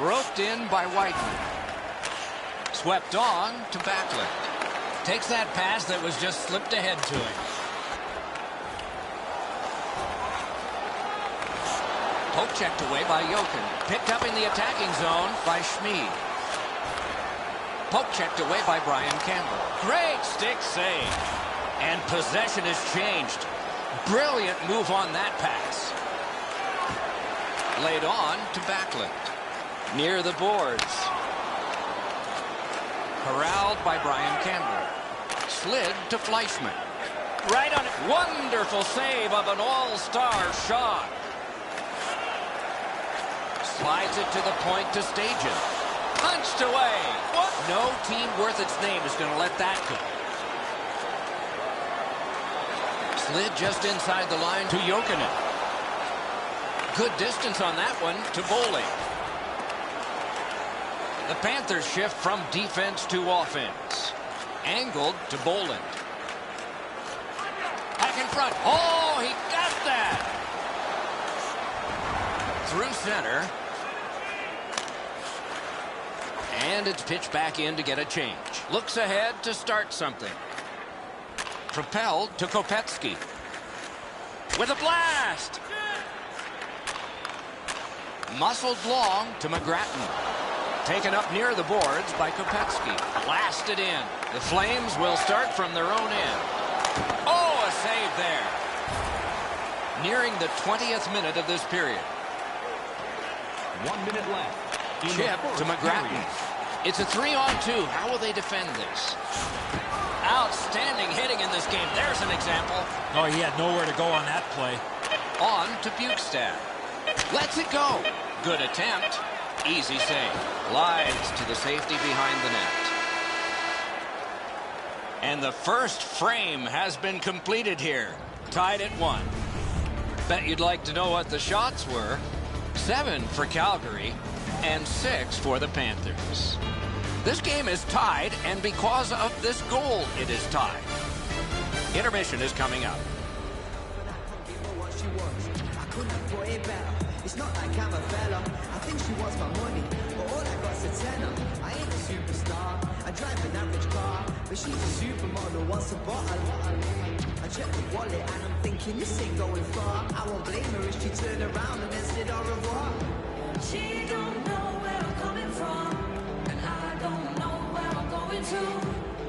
Roped in by Weidman. Swept on to Backlund. Takes that pass that was just slipped ahead to him. Poke checked away by Jochen. Picked up in the attacking zone by Schmid. Poke checked away by Brian Campbell. Great stick save. And possession has changed. Brilliant move on that pass. Laid on to Backlund. Near the boards. Corralled by Brian Campbell. Slid to Fleischmann. Right on it. Wonderful save of an all-star shot. Slides it to the point to Stajan. Punched away. What? No team worth its name is going to let that go. Slid just inside the line to Jokinen. Good distance on that one to Boley. The Panthers shift from defense to offense. Angled to Boland. Back in front. Oh, he got that. Through center. And it's pitched back in to get a change. Looks ahead to start something. Propelled to Kopetsky. With a blast. Muscled long to McGrattan. Taken up near the boards by Kopetsky. Blasted in. The Flames will start from their own end. Oh, a save there. Nearing the 20th minute of this period. 1 minute left. Chip to McGrattan. It's a 3-on-2. How will they defend this? Outstanding hitting in this game. There's an example. Oh, he had nowhere to go on that play. On to Bukestad. Lets it go. Good attempt. Easy save. Glides to the safety behind the net. And the first frame has been completed here. Tied at 1. Bet you'd like to know what the shots were. 7 for Calgary and 6 for the Panthers. This game is tied, and because of this goal, it is tied. Intermission is coming up. It's not like I'm a fella. I think she wants my money, but all I got's a tenner. I ain't a superstar. I drive an average car, but she's a supermodel. Wants a bottle. I check the wallet and I'm thinking this ain't going far. I won't blame her if she turned around and then said au revoir. She don't know where I'm coming from, and I don't know where I'm going to.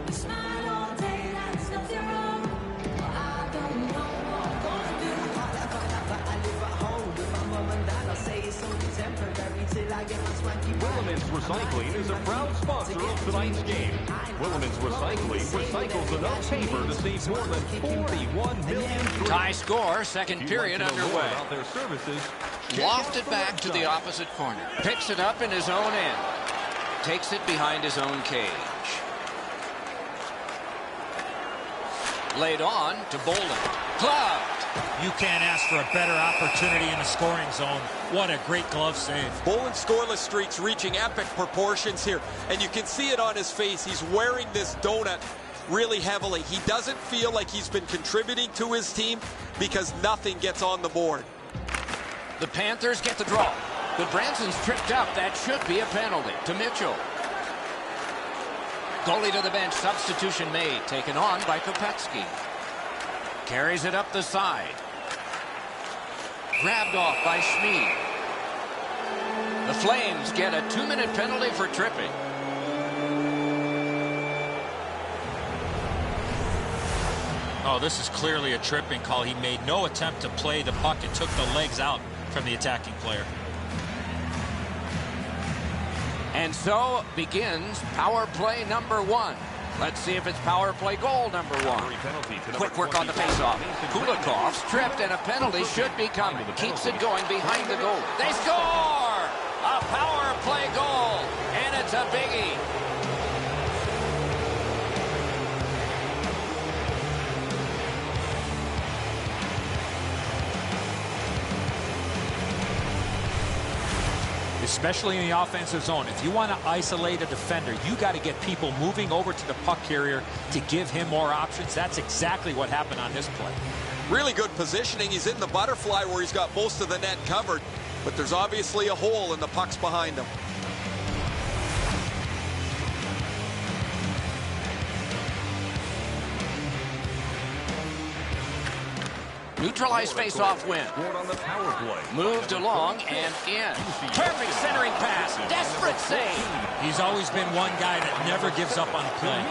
We smile all day, that's nothing wrong, but I don't know what I'm gonna do. I live at home with my mum and dad. I'll say it's only temporary till I get my swanky bag. Willemins Recycling is a proud sponsor of tonight's game. Willemins Recycling recycles enough paper to save more than 41 million. Tie score, second period underway. About their services, Lofted back to the opposite corner. Picks it up in his own end. Takes it behind his own cage. Laid on to Bolden. Gloved. You can't ask for a better opportunity in the scoring zone. What a great glove save. Boland's scoreless streak's reaching epic proportions here, and you can see it on his face. He's wearing this donut really heavily. He doesn't feel like he's been contributing to his team because nothing gets on the board. The Panthers get the draw. But Branson's tripped up. That should be a penalty to Mitchell. Goalie to the bench. Substitution made. Taken on by Kopetsky. Carries it up the side. Grabbed off by Schmid. The Flames get a 2-minute penalty for tripping. Oh, this is clearly a tripping call. He made no attempt to play the puck and took the legs out from the attacking player. And so begins power play number 1. Let's see if it's power play goal number 1. Quick work on the faceoff. Kulikov's tripped and a penalty should be coming. Keeps it going behind the goal. They score! A power play goal, and it's a biggie. Especially in the offensive zone. If you want to isolate a defender, you got to get people moving over to the puck carrier to give him more options. That's exactly what happened on this play. Really good positioning. He's in the butterfly where he's got most of the net covered, but there's obviously a hole and the puck's behind him. Neutralized face-off win. Scored on the power play. Moved along and in. Perfect centering pass. Desperate save. He's always been one guy that never gives up on a play.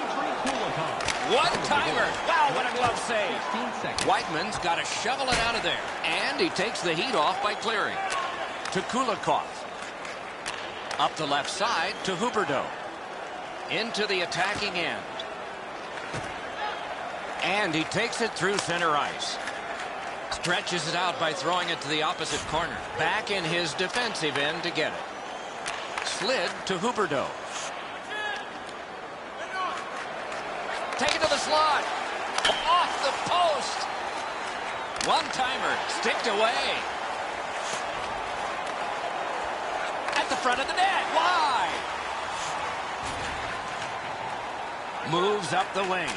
One-timer. Wow, what a glove save. Whiteman's got to shovel it out of there. And he takes the heat off by clearing. To Kulikov. Up the left side to Huberdeau. Into the attacking end. And he takes it through center ice. Stretches it out by throwing it to the opposite corner. Back in his defensive end to get it. Slid to Huberdeau. Take it to the slot. Off the post. One-timer. Sticked away. At the front of the net. Wide. Moves up the wing.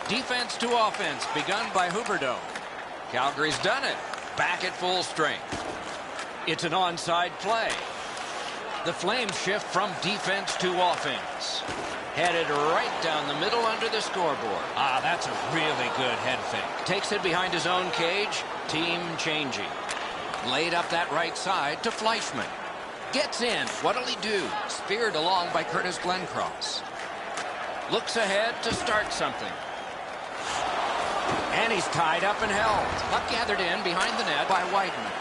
Defense to offense, begun by Huberdeau. Calgary's done it. Back at full strength. It's an onside play. The Flames shift from defense to offense. Headed right down the middle under the scoreboard. Ah, that's a really good head fake. Takes it behind his own cage. Team changing. Laid up that right side to Fleischmann. Gets in. What'll he do? Speared along by Curtis Glencross. Looks ahead to start something. And he's tied up and held. Puck gathered in behind the net by Whiteman.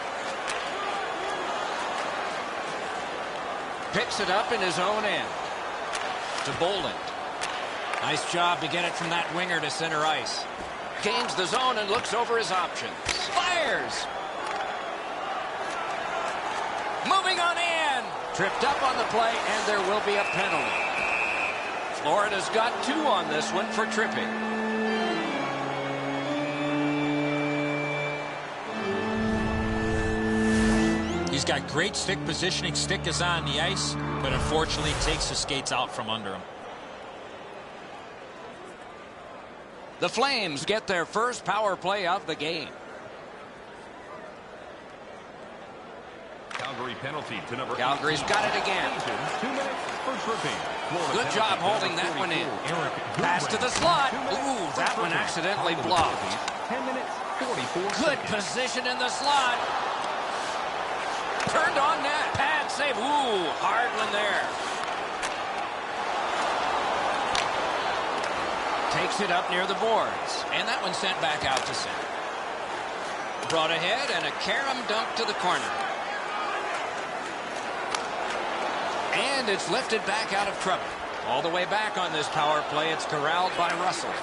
Picks it up in his own end. To Boland. Nice job to get it from that winger to center ice. Gains the zone and looks over his options. Fires! Moving on in. Tripped up on the play, and there will be a penalty. Florida's got 2 on this one for tripping. He's got great stick positioning. Stick is on the ice, but unfortunately takes the skates out from under him. The Flames get their first power play of the game. Calgary penalty to number Calgary's 18. got it again. 2 minutes for tripping. Florida Good job penalty holding to that one in. Eric Pass to the slot. Ooh, that one accidentally blocked. 10 minutes, 44 Good seconds. position in the slot. Turned on net. Pad save. Ooh, hard one there. Takes it up near the boards. And that one sent back out to center. Brought ahead and a carom dunk to the corner. And it's lifted back out of trouble. All the way back on this power play. It's corralled by Russell.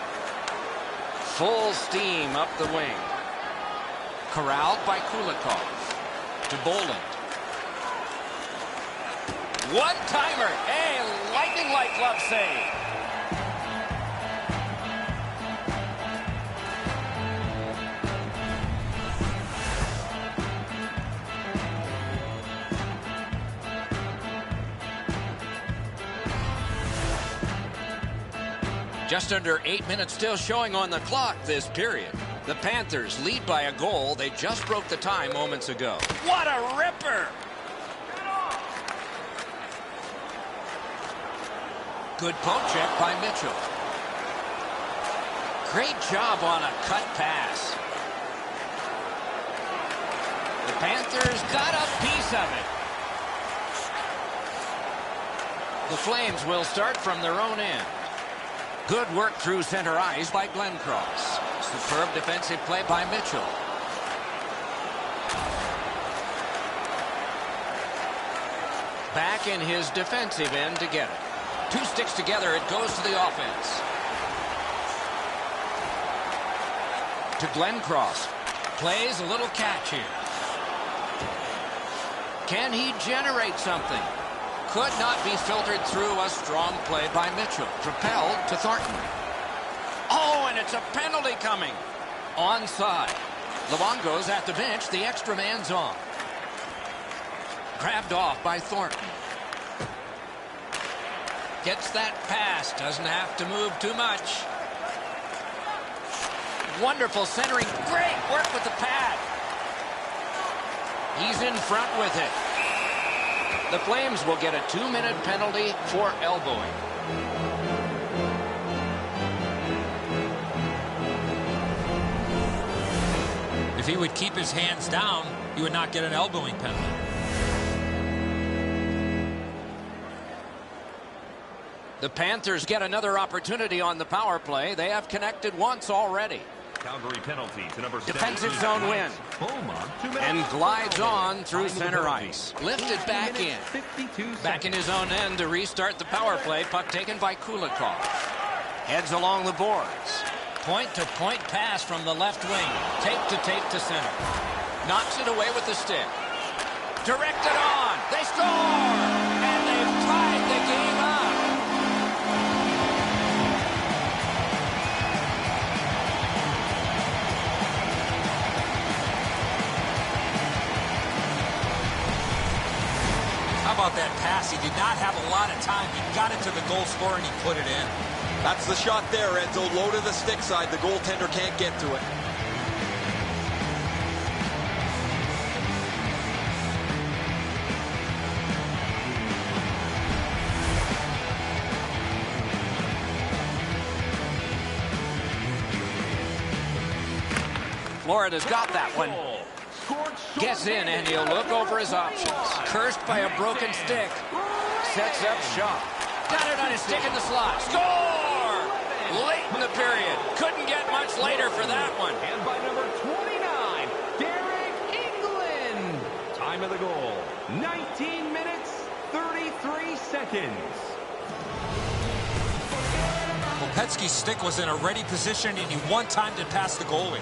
Full steam up the wing. Corralled by Kulikov. To Boland. One-timer. Hey, lightning-like glove save. Just under 8 minutes still showing on the clock this period. The Panthers lead by a goal. They just broke the tie moments ago. What a ripper! Good poke check by Mitchell. Great job on a cut pass. The Panthers got a piece of it. The Flames will start from their own end. Good work through center ice by Glencross. Superb defensive play by Mitchell. Back in his defensive end to get it. 2 sticks together, it goes to the offense. To Glencross. Plays a little catch here. Can he generate something? Could not be filtered through. A strong play by Mitchell. Propelled to Thornton. Oh, and it's a penalty coming. Onside. Luongo's at the bench. The extra man's on. Grabbed off by Thornton. Gets that pass. Doesn't have to move too much. Wonderful centering. Great work with the pad. He's in front with it. The Flames will get a 2-minute penalty for elbowing. If he would keep his hands down, he would not get an elbowing penalty. The Panthers get another opportunity on the power play. They have connected once already. Calgary penalty to number 17. Defensive zone win. Boma, 2 minutes. And glides on through Time of the center penalty. ice. Lifted back 18 in. minutes, 52 Back in seconds. his own end to restart the power play. Puck taken by Kulikov. Heads along the boards. Point-to-point pass from the left wing. Tape to center. Knocks it away with the stick. Directed on. They score! And they've tied the game up. How about that pass? He did not have a lot of time. He got it to the goal scorer and he put it in. That's the shot there, Enzo. Low to the stick side. The goaltender can't get to it. Florida's got that one. Gets in, and he'll look over his options. Cursed by a broken stick. Sets up shot. Got it on his stick in the slot. Score! Late in the period. Couldn't get much later for that one. And by number 29, Derek England. Time of the goal, 19 minutes, 33 seconds. Well, Kopetsky's stick was in a ready position, and he one-timed it past the goalie.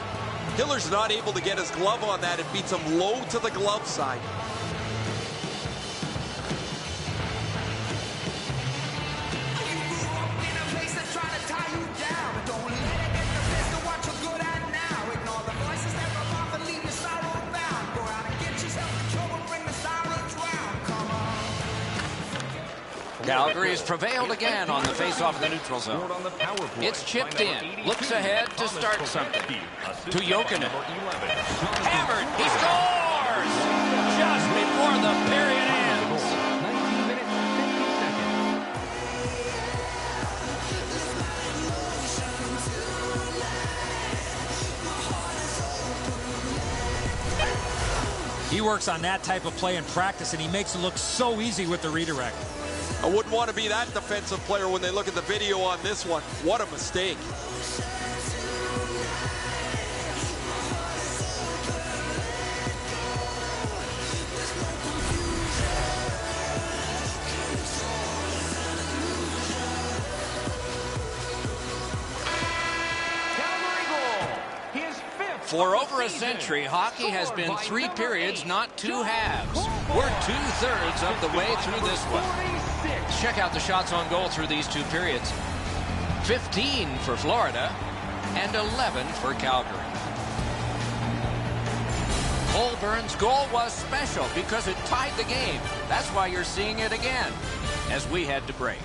Hiller's not able to get his glove on that. It beats him low to the glove side. Calgary's prevailed again on the face-off of the neutral zone. It's chipped in. Looks ahead to start something. To Jokinen. Hammered. He scores! Just before the period ends. 19 minutes, 50 seconds. He works on that type of play in practice, and he makes it look so easy with the redirect. I wouldn't want to be that defensive player when they look at the video on this one. What a mistake. For over a century, hockey has been 3 periods, not 2 halves. We're 2/3 of the way through this one. Check out the shots on goal through these 2 periods. 15 for Florida and 11 for Calgary. Holburn's goal was special because it tied the game. That's why you're seeing it again as we head to break.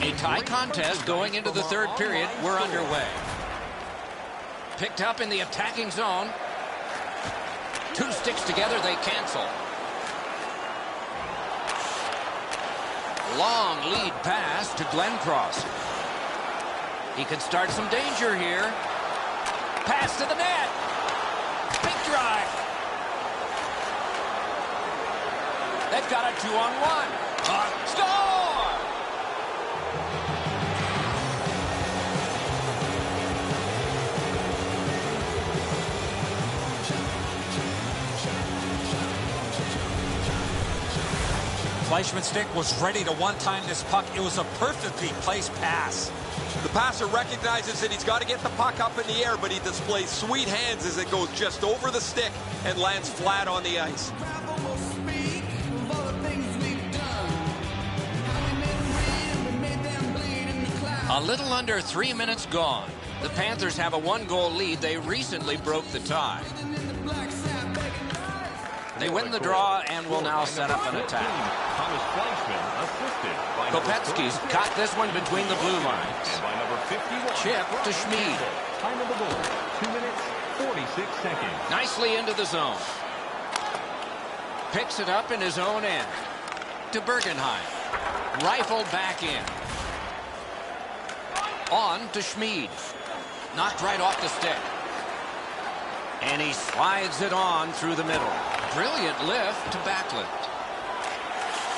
A tie contest going into the 3rd period. We're underway. Picked up in the attacking zone. 2 sticks together, they cancel. Long lead pass to Glencross. He could start some danger here. Pass to the net. Big drive. They've got a 2-on-1. Score! Fleischmann's stick was ready to one-time this puck. It was a perfectly placed pass. The passer recognizes that he's got to get the puck up in the air, but he displays sweet hands as it goes just over the stick and lands flat on the ice. A little under 3 minutes gone. The Panthers have a 1-goal lead. They recently broke the tie. They win the draw and will now set up an attack. Kopetsky's got this one between the blue lines. Chip to Schmid. Time of the goal, 2 minutes, 46 seconds. Nicely into the zone. Picks it up in his own end. To Bergenheim. Rifled back in. On to Schmid. Knocked right off the stick. And he slides it on through the middle. Brilliant lift to Backlund.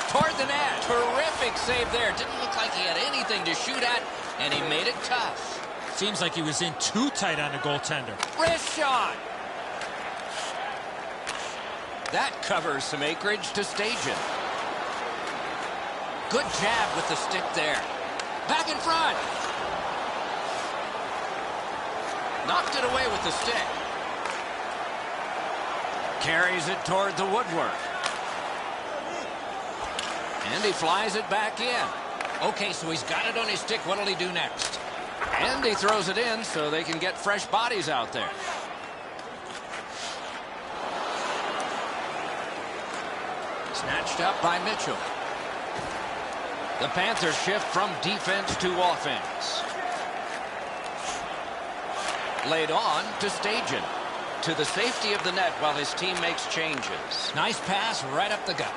Toward the net. Terrific save there. Didn't look like he had anything to shoot at, and he made it tough. Seems like he was in too tight on the goaltender. Wrist shot. That covers some acreage to Stajan. Good jab with the stick there. Back in front. Knocked it away with the stick. Carries it toward the woodwork. And he flies it back in. Okay, so he's got it on his stick. What'll he do next? And he throws it in so they can get fresh bodies out there. Snatched up by Mitchell. The Panthers shift from defense to offense. Laid on to Stajan. To the safety of the net while his team makes changes. Nice pass right up the gut.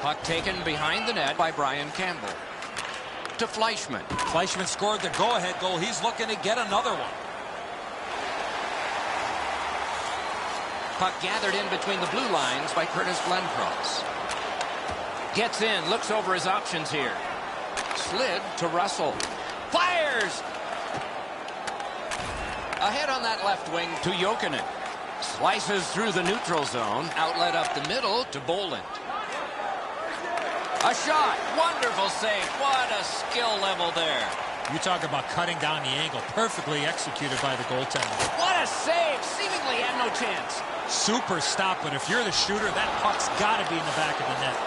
Puck taken behind the net by Brian Campbell. To Fleischmann. Fleischmann scored the go-ahead goal. He's looking to get another one. Puck gathered in between the blue lines by Curtis Glencross. Gets in, looks over his options here. Slid to Russell. Fires! Ahead on that left wing to Jokinen. Slices through the neutral zone. Outlet up the middle to Boland. A shot. Wonderful save. What a skill level there. You talk about cutting down the angle. Perfectly executed by the goaltender. What a save. Seemingly had no chance. Super stop, but if you're the shooter, that puck's got to be in the back of the net.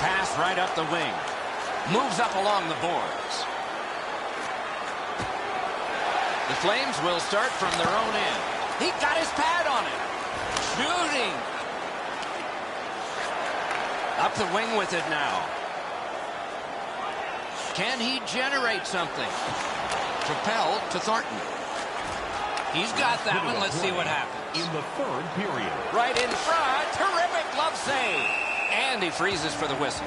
Pass right up the wing. Moves up along the boards. The Flames will start from their own end. He got his pad on it. Shooting. Up the wing with it now. Can he generate something? Propelled to Thornton. He's got that one. Let's see what happens. In the third period. Right in front. Terrific glove save. And he freezes for the whistle.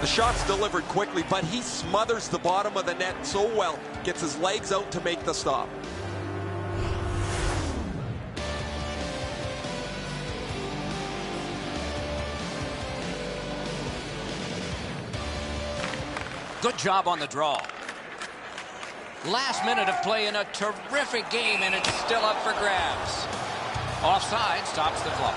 The shot's delivered quickly, but he smothers the bottom of the net so well. Gets his legs out to make the stop. Good job on the draw. Last minute of play in a terrific game, and it's still up for grabs. Offside stops the clock.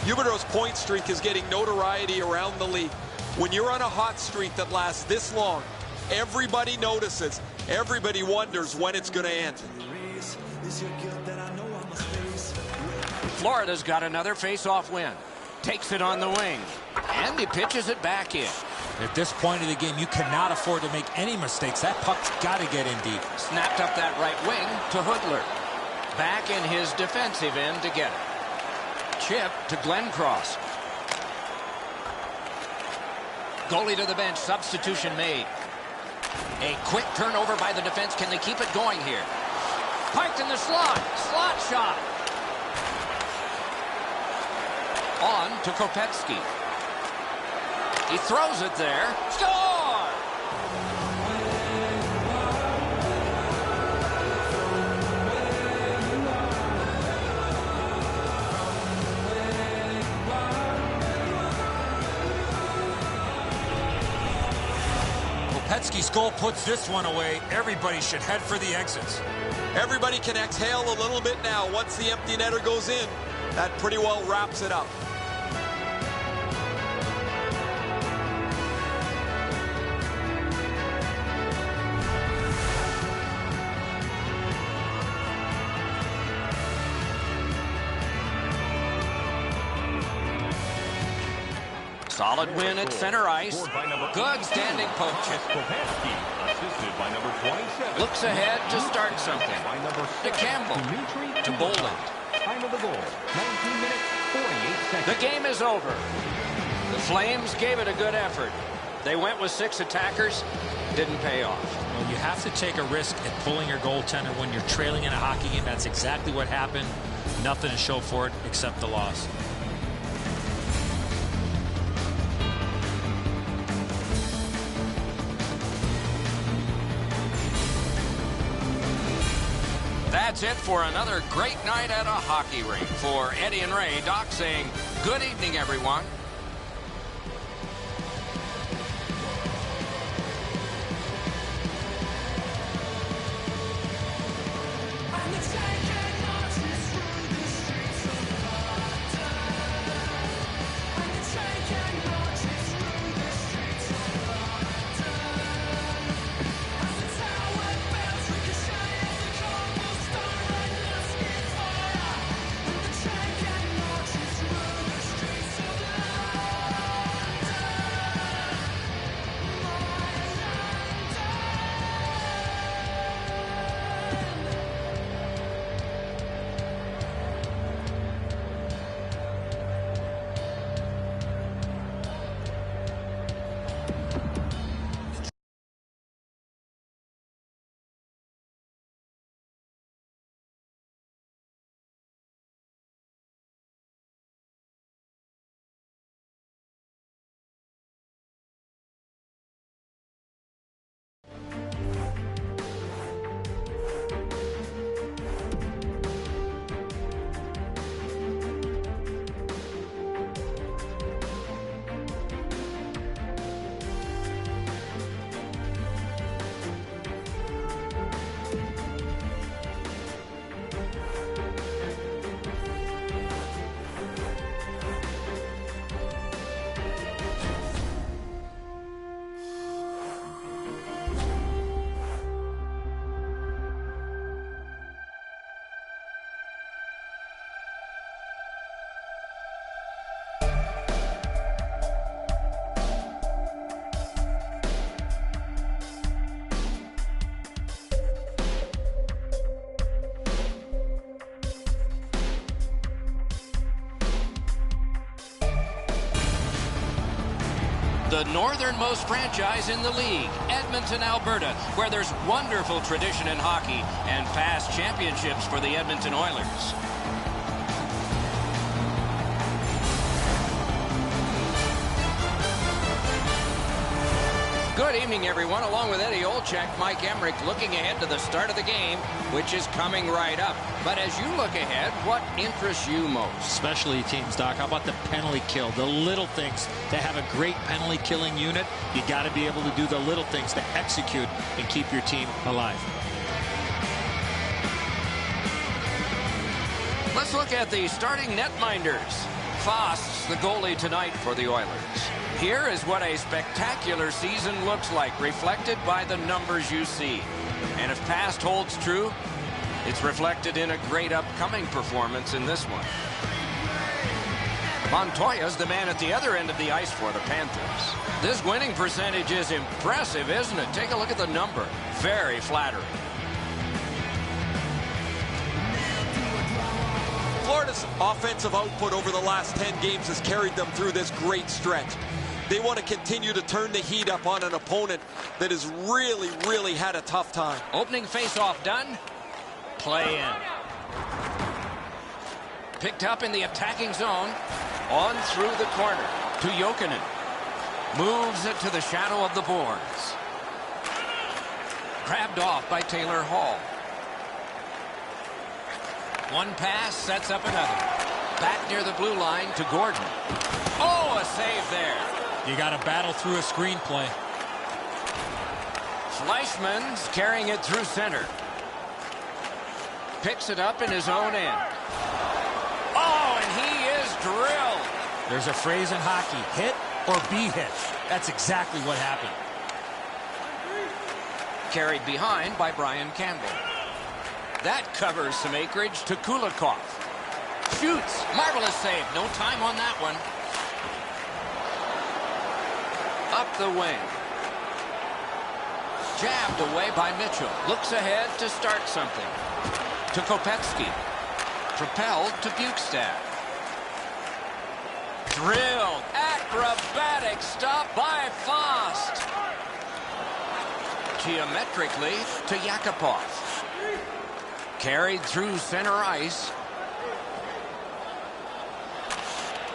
Huberdeau's point streak is getting notoriety around the league. When you're on a hot streak that lasts this long, everybody notices. Everybody wonders when it's going to end. Florida's got another face-off win. Takes it on the wing. And he pitches it back in. At this point of the game, you cannot afford to make any mistakes. That puck's got to get in deep. Snapped up that right wing to Hoodler. Back in his defensive end to get it. Chip to Glencross. Goalie to the bench. Substitution made. A quick turnover by the defense. Can they keep it going here? Piked in the slot. Slot shot. On to Kopetsky. He throws it there. Score! Kopetsky's goal puts this one away. Everybody should head for the exits. Everybody can exhale a little bit now. Once the empty netter goes in, that pretty well wraps it up. Solid win at center ice. Good standing poke check. Assisted by number 27. Looks ahead to start something. By number To Campbell. To Boland. Time of the goal, 19 minutes, 48 seconds. The game is over. The Flames gave it a good effort. They went with 6 attackers. Didn't pay off. Well, you have to take a risk at pulling your goaltender when you're trailing in a hockey game. That's exactly what happened. Nothing to show for it except the loss. That's it for another great night at a hockey rink. For Eddie and Ray, Doc saying good evening, everyone. the northernmost franchise in the league, Edmonton, Alberta, where there's wonderful tradition in hockey and past championships for the Edmonton Oilers. Good evening, everyone. Along with Eddie Olczyk, Mike Emmerich looking ahead to the start of the game, which is coming right up. But as you look ahead, what interests you most? Specialty teams, Doc. How about the penalty kill? The little things. To have a great penalty killing unit, you got to be able to do the little things to execute and keep your team alive. Let's look at the starting netminders. Fost's the goalie tonight for the Oilers. Here is what a spectacular season looks like, reflected by the numbers you see. And if past holds true, it's reflected in a great upcoming performance in this one. Montoya's the man at the other end of the ice for the Panthers. This winning percentage is impressive, isn't it? Take a look at the number. Very flattering. Florida's offensive output over the last 10 games has carried them through this great stretch. They want to continue to turn the heat up on an opponent that has really had a tough time. Opening face-off done. Play in. Picked up in the attacking zone. On through the corner to Jokinen. Moves it to the shadow of the boards. Grabbed off by Taylor Hall. One pass sets up another. Back near the blue line to Gordon. Oh, a save there. You got to battle through a screenplay. Fleischmann's carrying it through center. Picks it up in his own end. Oh, and he is drilled. There's a phrase in hockey, hit or be hit. That's exactly what happened. Carried behind by Brian Campbell. That covers some acreage to Kulikov. Shoots. Marvelous save. No time on that one. Up the wing. Jabbed away by Mitchell. Looks ahead to start something. To Kopetsky. Propelled to Bukestad. Drilled. Acrobatic stop by Fost. Geometrically to Yakupov. Carried through center ice.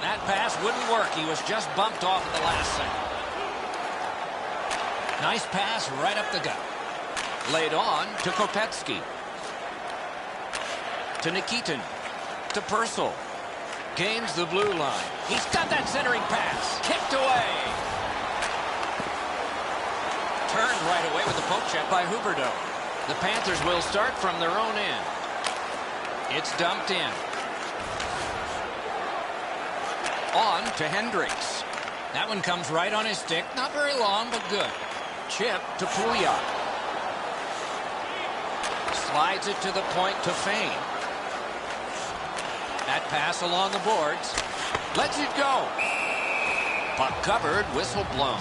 That pass wouldn't work. He was just bumped off at the last second. Nice pass right up the gut. Laid on to Kopetsky. To Nikitin. To Purcell. Gains the blue line. He's got that centering pass. Kicked away. Turned right away with the poke check by Huberdeau. The Panthers will start from their own end. It's dumped in. On to Hendricks. That one comes right on his stick. Not very long, but good. Chip to Pouliot. Slides it to the point to Fane. That pass along the boards. Lets it go. Puck covered, whistle blown.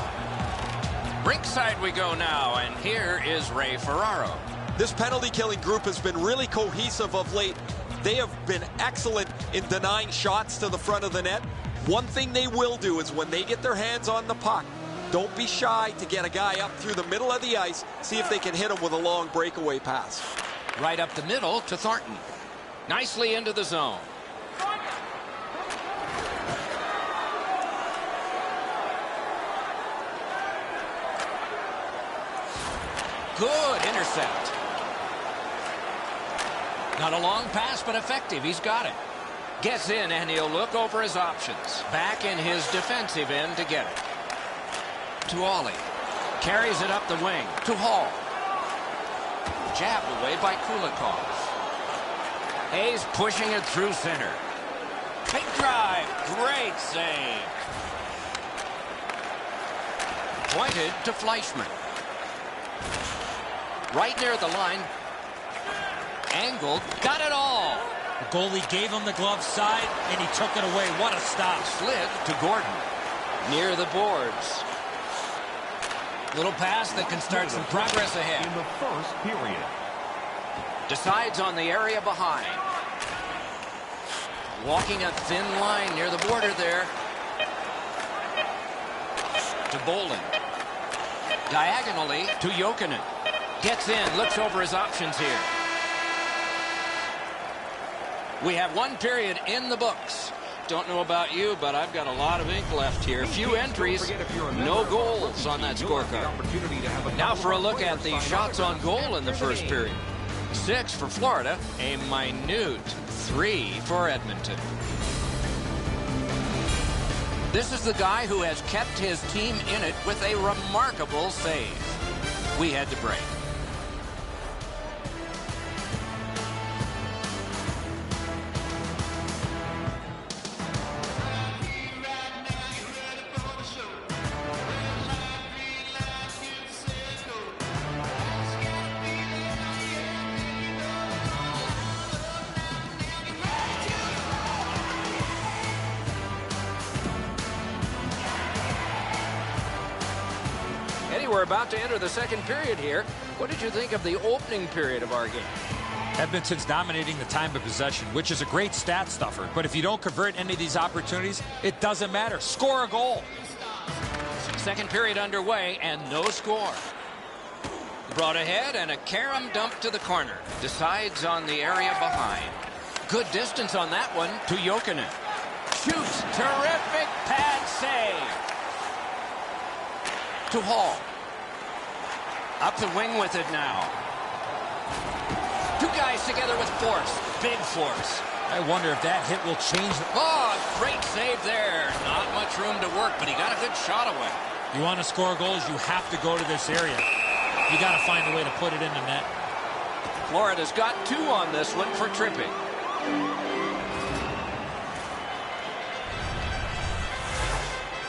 Rinkside we go now, and here is Ray Ferraro. This penalty-killing group has been really cohesive of late. They have been excellent in denying shots to the front of the net. One thing they will do is when they get their hands on the puck, don't be shy to get a guy up through the middle of the ice, see if they can hit him with a long breakaway pass. Right up the middle to Thornton. Nicely into the zone. Good intercept. Not a long pass, but effective. He's got it. Gets in, and he'll look over his options. Back in his defensive end to get it. To Ollie. Carries it up the wing. To Hall. Jabbed away by Kulikov. Hayes pushing it through center. Big drive. Great save. Pointed to Fleischmann. Right near the line. Angled. Got it all. The goalie gave him the glove side, and he took it away. What a stop. Slid to Gordon. Near the boards. Little pass that can start some progress ahead. In the first period. Decides on the area behind. Walking a thin line near the border there. to Bolin. Diagonally to Jokinen. Gets in, looks over his options here. We have one period in the books. Don't know about you, but I've got a lot of ink left here. Few entries, no goals on that scorecard. Now for a look at the shots on goal in the first period. 6 for Florida, a minute 3 for Edmonton. This is the guy who has kept his team in it with a remarkable save. We had to break. We're about to enter the second period here. What did you think of the opening period of our game? Edmonton's dominating the time of possession, which is a great stat stuffer. But if you don't convert any of these opportunities, it doesn't matter. Score a goal. Second period underway and no score. Brought ahead and a carom dump to the corner. Decides on the area behind. Good distance on that one to Jokinen. Shoots. Terrific pad save. To Hall. Up the wing with it now. Two guys together with force. Big force. I wonder if that hit will change. Oh, great save there. Not much room to work, but he got a good shot away. You want to score goals, you have to go to this area. You got to find a way to put it in the net. Florida's got 2 on this one for tripping.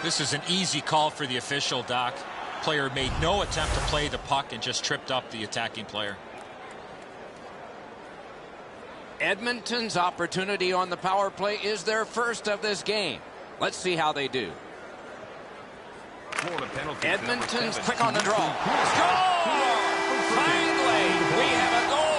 This is an easy call for the official, Doc. Player made no attempt to play the puck and just tripped up the attacking player. Edmonton's opportunity on the power play is their first of this game. Let's see how they do. Edmonton's quick on the draw. Score! Finally, we have a goal.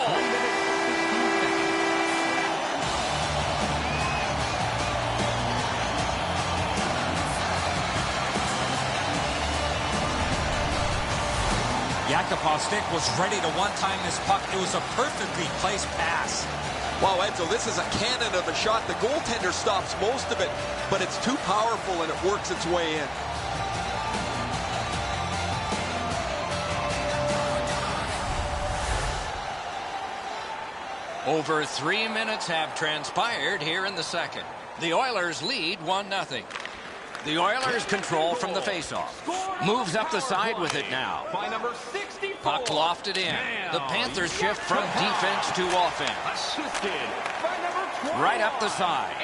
Yakupov's stick was ready to one-time this puck. It was a perfectly placed pass. Wow, Enzo, this is a cannon of a shot. The goaltender stops most of it, but it's too powerful and it works its way in. Over 3 minutes have transpired here in the second. The Oilers lead 1-0. The Oilers control from the faceoff. Moves up the side with it now. Puck lofted in. The Panthers shift from defense to offense. Right up the side.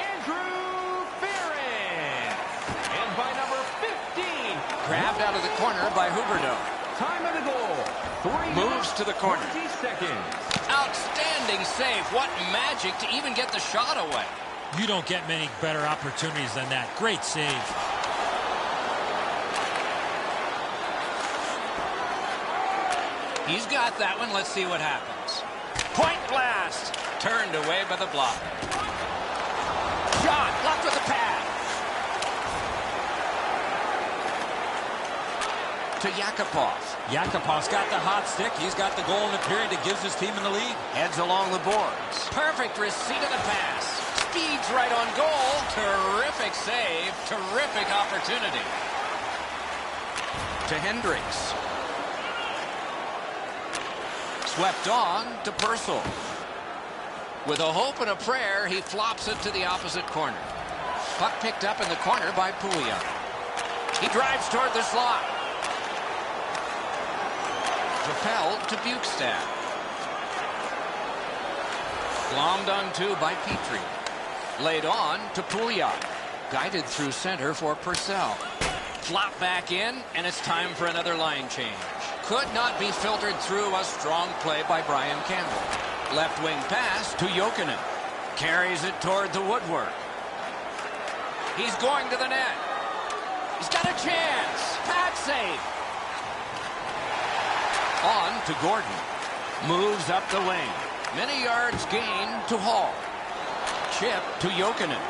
Grabbed out of the corner by Huberdeau. Time of the goal. Moves to the corner. 20 seconds. Outstanding save. What magic to even get the shot away. You don't get many better opportunities than that. Great save. He's got that one. Let's see what happens. Point blast. Turned away by the blocker. Shot. Blocked with the pad. To Yakupov. Yakupov's got the hot stick. He's got the goal in the period that gives his team in the lead. Heads along the boards. Perfect receipt of the pass. Speeds right on goal. Terrific save. Terrific opportunity. To Hendricks. Swept on to Purcell. With a hope and a prayer, he flops it to the opposite corner. Puck picked up in the corner by Pouliot. He drives toward the slot. Propelled to Bukestad. Glommed onto by Petrie. Laid on to Pouliot. Guided through center for Purcell. Flop back in, and it's time for another line change. Could not be filtered through a strong play by Brian Campbell. Left wing pass to Jokinen. Carries it toward the woodwork. He's going to the net. He's got a chance. Pad save. On to Gordon. Moves up the wing. Many yards gained to Hall. Chip to Jokinen.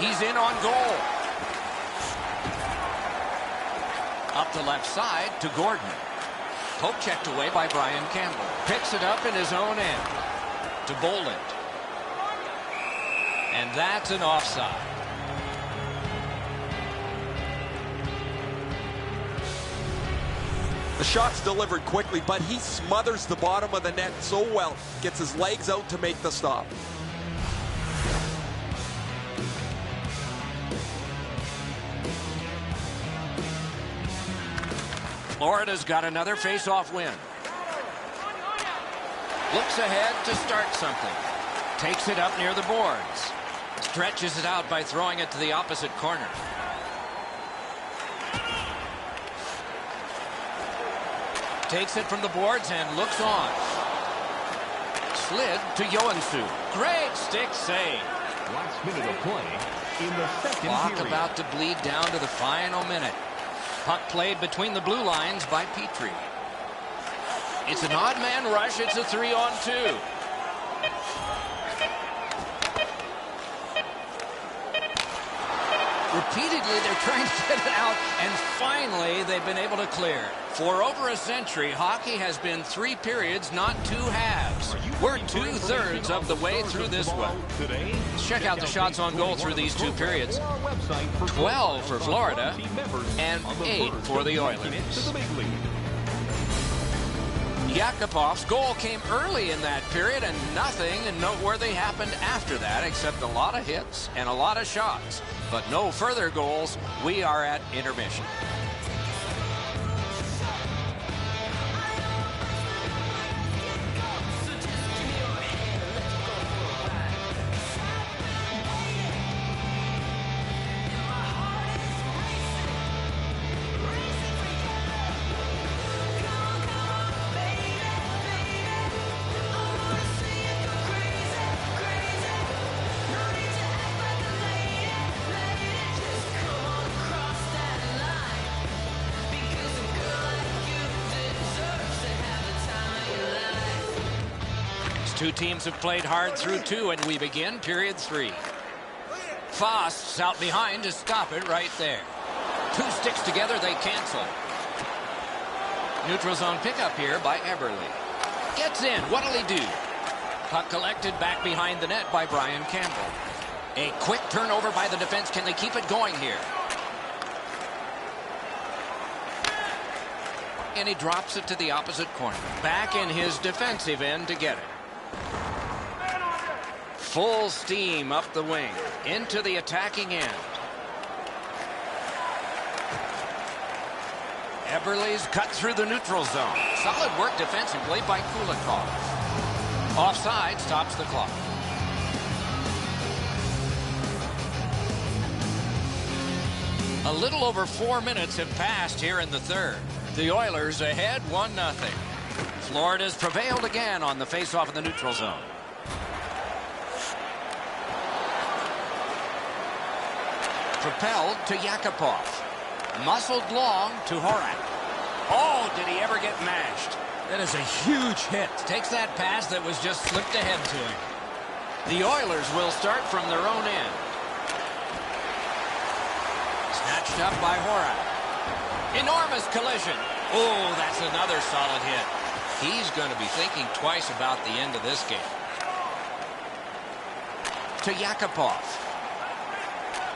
He's in on goal. Up the left side to Gordon. Poke checked away by Brian Campbell. Picks it up in his own end to Boland. And that's an offside. The shot's delivered quickly, but he smothers the bottom of the net so well. Gets his legs out to make the stop. Florida's got another face-off win. Looks ahead to start something. Takes it up near the boards. Stretches it out by throwing it to the opposite corner. Takes it from the boards and looks on. Slid to Joensuu. Great stick save. Last minute of play in the second Clock period. about to bleed down to the final minute. Puck played between the blue lines by Petrie. It's an odd man rush. It's a 3-on-2. Repeatedly, they're trying to get it out, and finally, they've been able to clear. For over a century, hockey has been 3 periods, not 2 halves. We're 2/3 of the way through this one. Let's check out the shots on goal through these 2 periods. 12 for Florida and 8 for the Oilers. Yakupov's goal came early in that period, and nothing noteworthy happened after that except a lot of hits and a lot of shots. But no further goals. We are at intermission. Two teams have played hard through 2, and we begin period 3. Fost's out behind to stop it right there. 2 sticks together, they cancel. Neutral zone pickup here by Eberle. Gets in. What'll he do? Puck collected back behind the net by Brian Campbell. A quick turnover by the defense. Can they keep it going here? And he drops it to the opposite corner. Back in his defensive end to get it. Full steam up the wing, into the attacking end. Eberle's cut through the neutral zone. Solid work defensively by Kulikov. Offside stops the clock. A little over 4 minutes have passed here in the third. The Oilers ahead 1-0. Florida's prevailed again on the face-off in the neutral zone. Propelled to Yakupov. Muscled long to Horak. Oh, did he ever get mashed? That is a huge hit. Takes that pass that was just slipped ahead to him. The Oilers will start from their own end. Snatched up by Horak. Enormous collision. Oh, that's another solid hit. He's going to be thinking twice about the end of this game. To Yakupov.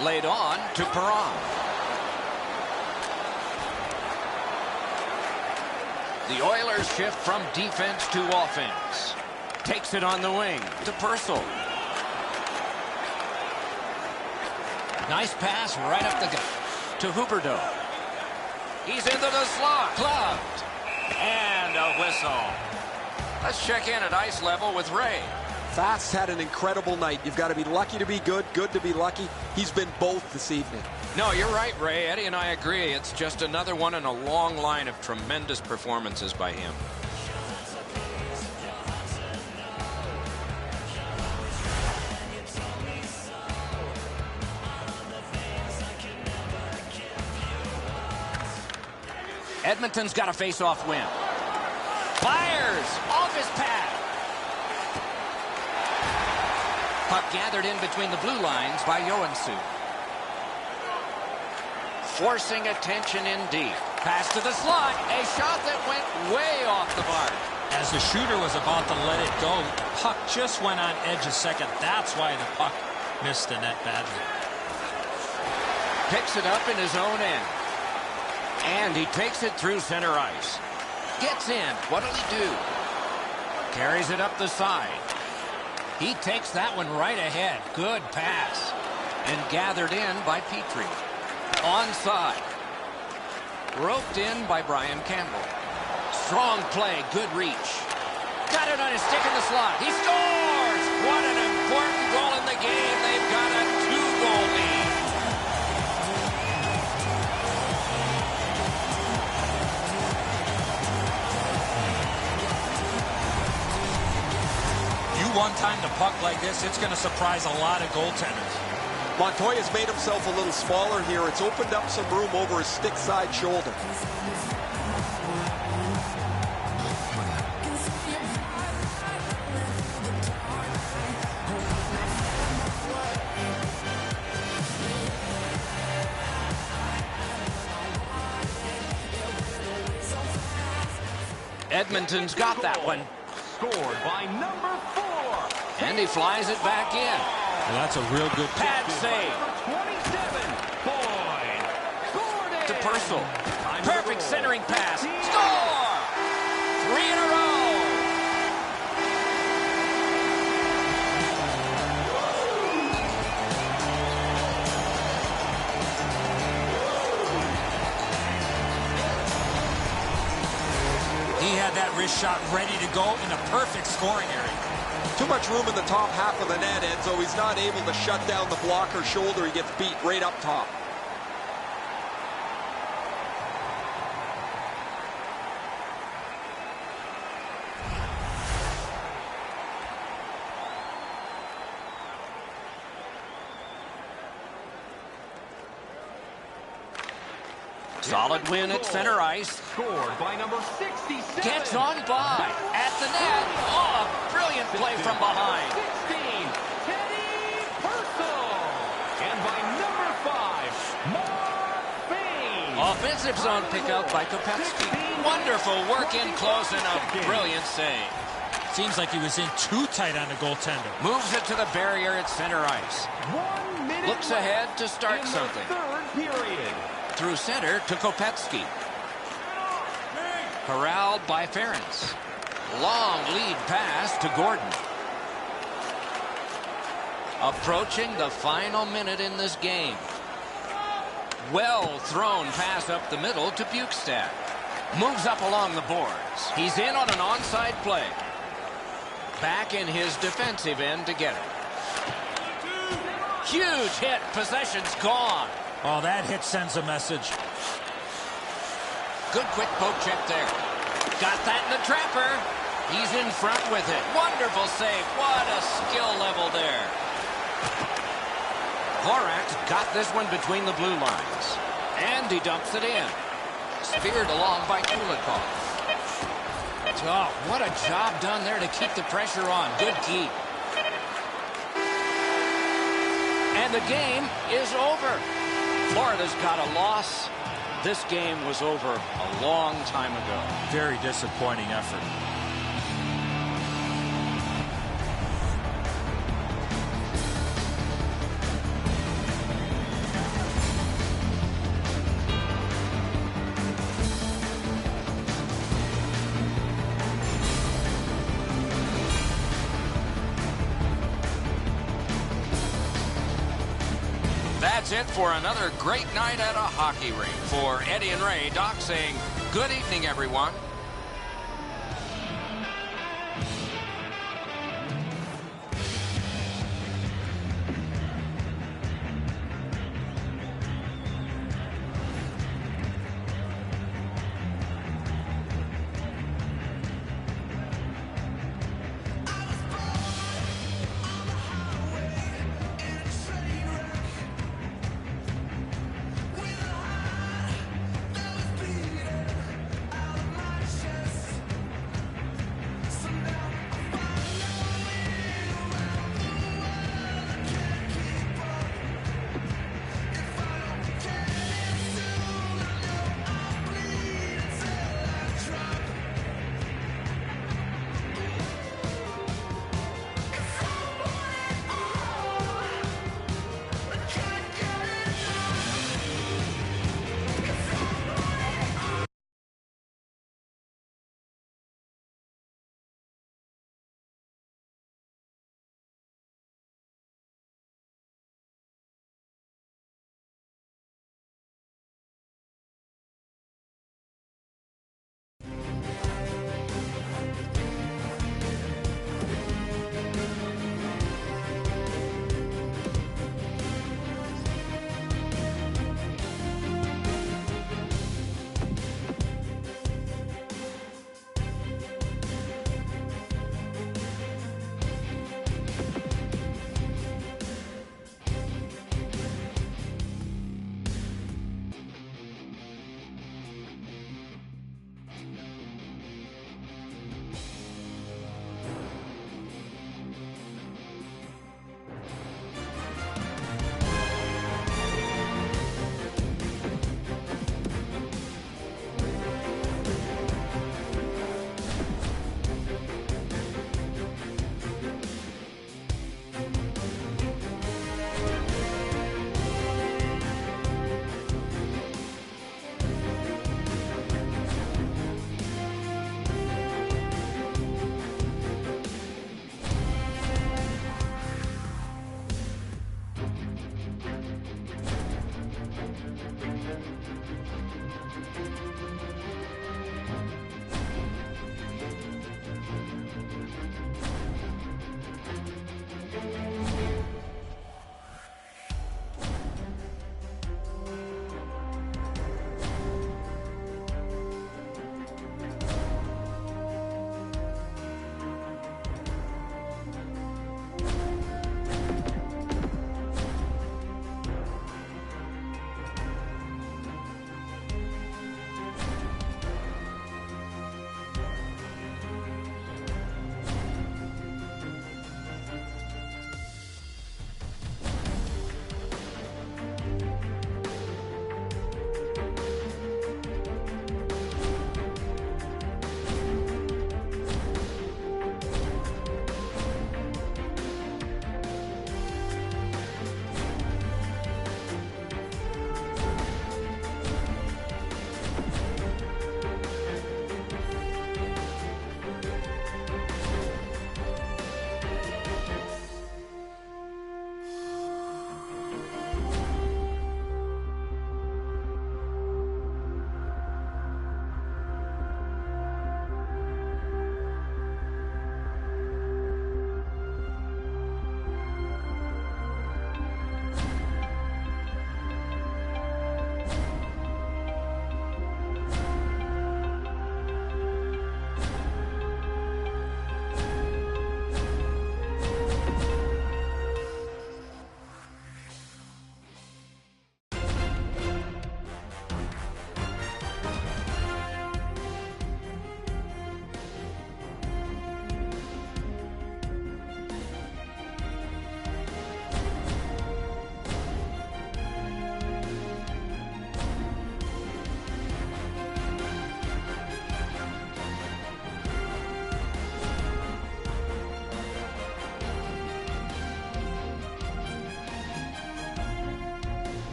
Laid on to Perron. The Oilers shift from defense to offense. Takes it on the wing to Purcell. Nice pass right up the gut to Huberdeau. He's into the slot. Gloved. And a whistle. Let's check in at ice level with Ray. Fast's had an incredible night. You've got to be lucky to be good, good to be lucky. He's been both this evening. No, you're right, Ray. Eddie and I agree. It's just another one in a long line of tremendous performances by him. Edmonton's got a face-off win. Fires off his pad. Puck gathered in between the blue lines by Joensuu. forcing attention in deep. Pass to the slot. A shot that went way off the mark. As the shooter was about to let it go, the puck just went on edge a second. That's why the puck missed the net badly. Picks it up in his own end. And he takes it through center ice. Gets in. What'll he do? Carries it up the side. He takes that one right ahead. Good pass. And gathered in by Petrie. Onside. Roped in by Brian Campbell. Strong play. Good reach. Got it on his stick in the slot. He scores! What an important goal in the game. They've got a 2-goal lead. You one-time the puck like this, it's going to surprise a lot of goaltenders. Montoya's made himself a little smaller here. It's opened up some room over his stick side shoulder. Edmonton's got that one. Scored by number 4. And he flies it back in. Well, that's a real good Pad save. 27. Boyd. Scored it. To Purcell. Perfect centering pass. Score! 3 in a row. He had that wrist shot ready to go in a perfect scoring area. Too much room in the top half of the net, Enzo. He's not able to shut down the blocker's shoulder. He gets beat right up top. Solid win at center ice. Scored by number 67. Gets on by at the net. Oh, a brilliant play from behind. 16. Teddy Purcell. And by number 5, Mark Bain. Offensive zone pickup by Kopetsky. Wonderful work in close and a brilliant save. Seems like he was in too tight on the goaltender. Moves it to the barrier at center ice. 1 minute Looks ahead to start in something. the third period. Through center to Kopetsky. Corralled by Ferentz. Long lead pass to Gordon. Approaching the final minute in this game. Well thrown pass up the middle to Bukestad. Moves up along the boards. He's in on an onside play. Back in his defensive end to get it. Huge hit. Possession's gone. Oh, that hit sends a message. Good quick poke check there. Got that in the trapper. He's in front with it. Wonderful save. What a skill level there. Horak's got this one between the blue lines. And he dumps it in. Speared along by Kulikov. Oh, what a job done there to keep the pressure on. Good keep. And the game is over. Florida's got a loss. This game was over a long time ago. Very disappointing effort. That's it for another great night at a hockey rink. For Eddie and Ray, Doc saying good evening, everyone.